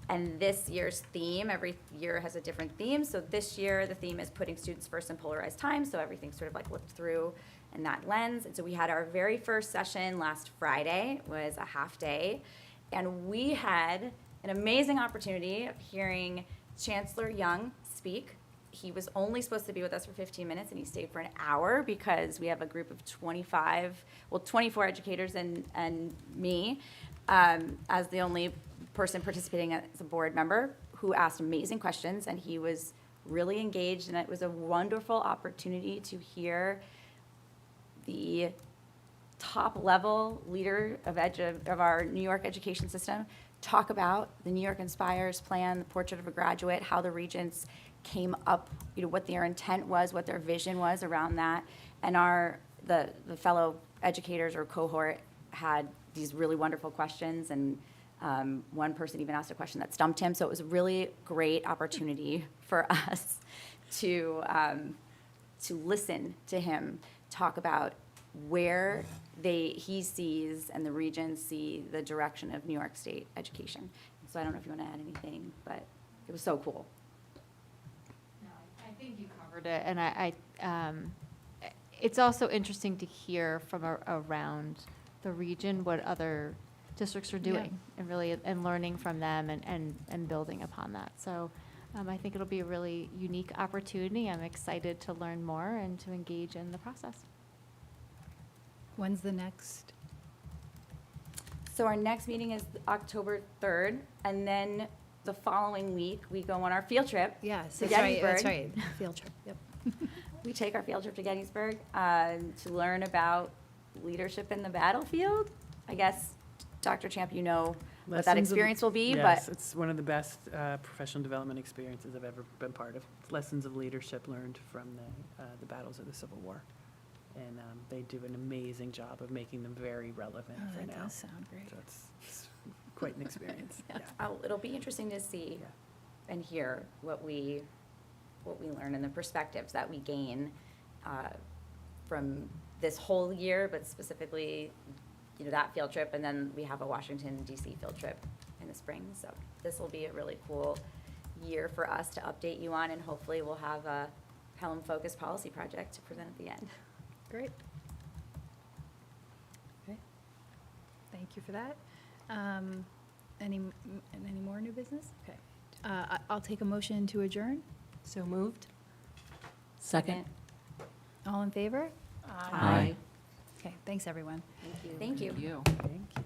And this year's theme, every year has a different theme. So this year, the theme is putting students first in polarized times. So everything's sort of like looked through in that lens. And so we had our very first session last Friday, it was a half day. And we had an amazing opportunity of hearing Chancellor Young speak. He was only supposed to be with us for 15 minutes, and he stayed for an hour because we have a group of 24 educators and me as the only person participating as a board member who asked amazing questions, and he was really engaged, and it was a wonderful opportunity to hear the top-level leader of our New York education system talk about the New York Inspires plan, the Portrait of a Graduate, how the regents came up, what their intent was, what their vision was around that. And the fellow educators or cohort had these really wonderful questions, and one person even asked a question that stumped him. So it was a really great opportunity for us to listen to him talk about where he sees and the regions see the direction of New York State education. So I don't know if you want to add anything, but it was so cool. No, I think you covered it, and it's also interesting to hear from around the region what other districts are doing, and really and learning from them and building upon that. So I think it'll be a really unique opportunity. I'm excited to learn more and to engage in the process. When's the next? So our next meeting is October 3rd, and then the following week, we go on our field trip. Yes, to that's right, that's Gettysburg. right. Field trip, yep. We take our field trip to Gettysburg to learn about leadership in the battlefield. I guess, Dr. Champ, you know what that Lessons of- experience will be, Yes, but it's one of the best professional development experiences I've ever been part of. It's lessons of leadership learned from the battles of the Civil War. And they do an amazing job of making them very relevant Oh, for that now. does sound great. So it's quite an experience. Yeah. it'll be interesting to see Yeah. and hear what we learn and the perspectives that we gain from this whole year, but specifically, that field trip, and then we have a Washington DC field trip in the spring. So this will be a really cool year for us to update you on, and hopefully we'll have a Pelham-focused policy project to present at the end. Great. Okay. Thank you for that. Any more new business? Okay. I'll take a motion to adjourn. So moved? Second? All in favor? Aye. Okay, thanks, everyone. Thank you. Thank you. Thank you.